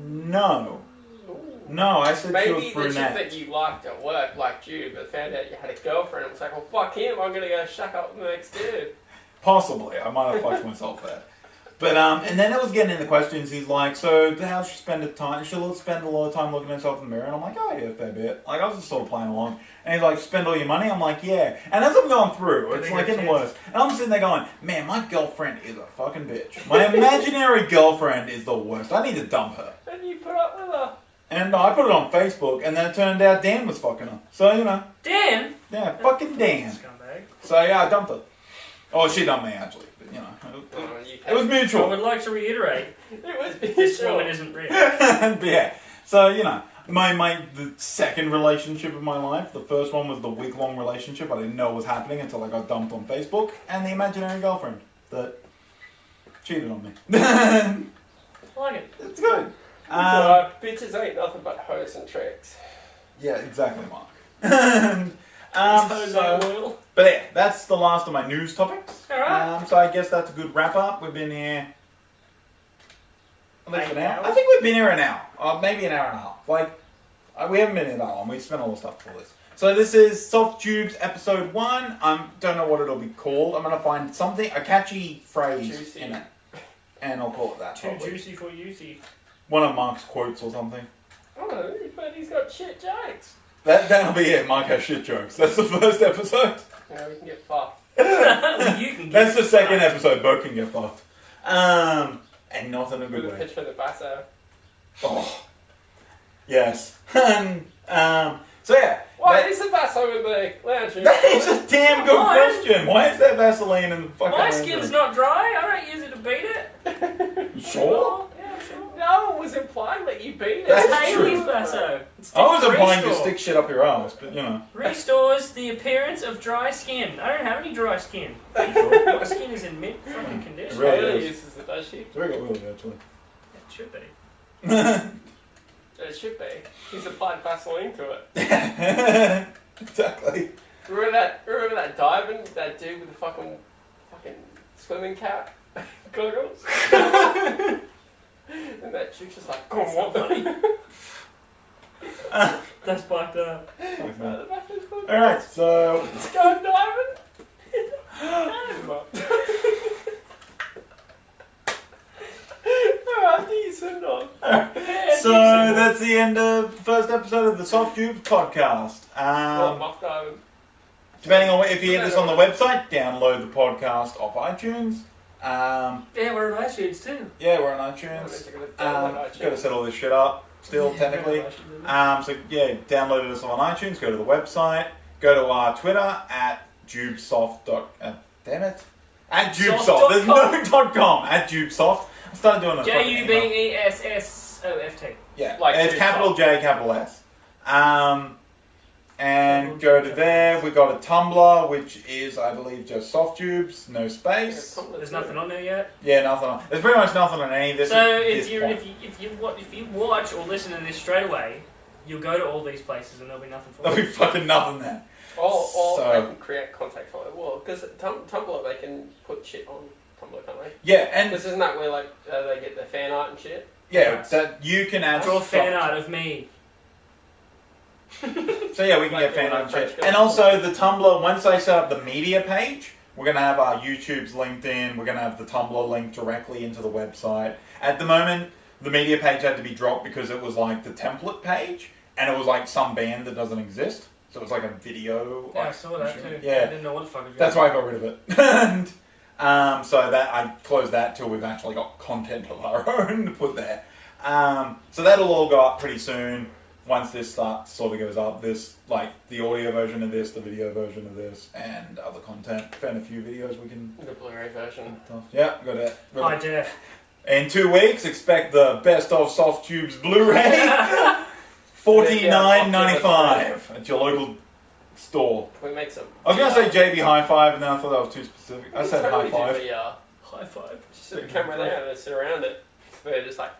No. Ooh. No, I said she was Maybe the chick brunette. that you liked at work liked you, but found out you had a girlfriend and was like, well, fuck him, I'm gonna go shack up with the next dude. Possibly. I might have fucked myself there. But, and then it was getting into questions. He's like, so how's she spend her time? She'll spend a lot of time looking at herself in the mirror. And I'm like, oh, yeah, a fair bit. Like, I was just sort of playing along. And he's like, spend all your money? I'm like, yeah. And as I'm going through, it's like getting worse. And I'm sitting there going, man, my girlfriend is a fucking bitch. My imaginary girlfriend is the worst. I need to dump her. And you put up with her. And I put it on Facebook, and then it turned out Dan was fucking her. So, you know. Dan! Yeah, fucking Dan. Scumbag. So, yeah, I dumped her. Oh, she dumped me, actually. But, you know. Oh, you It was I mutual. would like to reiterate, It was this mutual. woman isn't real. But yeah, so you know, the second relationship of my life. The first one was the week-long relationship. I didn't know what was happening until I got dumped on Facebook, and the imaginary girlfriend that cheated on me. I like it. It's good. So, bitches ain't nothing but hoes and tricks. Yeah, exactly, Mark. So, But yeah, that's the last of my news topics. Alright. So I guess that's a good wrap up. We've been here. At least an hour. hours? I think we've been here an hour, or maybe an hour and a half. Like, we haven't been here that long. We spent all the stuff for this. So this is Soft Jubes episode 1. I don't know what it'll be called. I'm gonna find something, a catchy phrase Juicy. in it, and I'll call it that. Too Probably. juicy for Yusi. One of Mark's quotes or something. Oh, but he's got shit jokes. That'll be it. Mark has shit jokes. That's the first episode. Yeah, we can get fucked. You can get That's the second fucked. episode. Bo can get fucked. And not in a With good a way. picture of the basso. Oh, yes. So yeah, Why is the Vaseline in the lounge room? That is a damn good Why? question. Why is there Vaseline in the fucking My lounge skin's room? not dry. I don't use it to beat it. You sure? Yeah, sure. No one was implying that you beat it. That's It's Haley's true. Vaso. I was implying to Restore. stick shit up your ass, but you know. Restores the appearance of dry skin. I don't have any dry skin. My skin is in mint fucking condition. Really Really is. uses it, does she? It's very good, actually. It should be. It should be. He's applied Vaseline to it. Exactly. Remember that diving, that dude with the fucking swimming cap? Goggles? And that chick's just like, come on, buddy. That's fucked up. Alright, so. Let's go diving. After you swim on. So that's the end of the first episode of the Soft Jubes Podcast. Muff diving. Depending on if you hear this on the website, download the podcast off iTunes. Yeah, we're on iTunes too. Yeah, we're on iTunes. Got to set all this shit up still, technically. So yeah, download us on iTunes. Go to the website. Go to our Twitter at jubesoft. Damn it. At jubesoft. There's no .com. At jubesoft. I started doing it. JUBESSOFT. Yeah, Like it's Jubesoft. capital J, capital S. And go to there. We got a Tumblr, which is, I believe, just Soft Jubes, no space. There's nothing on there yet. Yeah, nothing on. There's pretty much nothing on any of this. So at if this you point. if you watch or listen to this straight away, you'll go to all these places and there'll be nothing for There'll you. be fucking nothing there. Or So- they can create contact from it. Well, because Tumblr, they can put shit on Tumblr, can't they? Yeah, and Because isn't that where like they get their fan art and shit? yeah, that you can add Draw stuff- fan art of me. So yeah, we can Like get fan all art that and shit. French And girls. also the Tumblr. Once I set up the media page, we're gonna have our YouTube's linked in. We're gonna have the Tumblr linked directly into the website. At the moment, the media page had to be dropped because it was like the template page, and it was like some band that doesn't exist. So it was like a video. Yeah, I saw that too. Yeah. I didn't know what the fuck it was. That's why I got rid of it. And so that I closed that till we've actually got content of our own to put there. So that'll all go up pretty soon. Once this sort of goes up, this like the audio version of this, the video version of this, and other content. Found a few videos we can. The Blu-ray version. Yeah, got it. High def. In 2 weeks, expect the best of Soft Jubes Blu-ray. $49.95 at your local store. Can we make some? I was gonna say JB High Five, and then I thought that was too specific. I said High Five. High five. Just set the camera there and then sit around it. We're just like,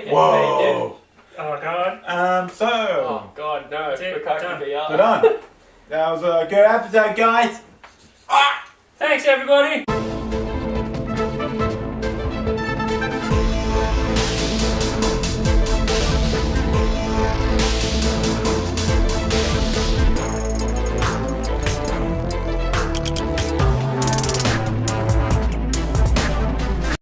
Whoa. Oh god. So oh god, no, That's it, Bukkake done. VR. we're done. That was a good episode, guys. Thanks everybody.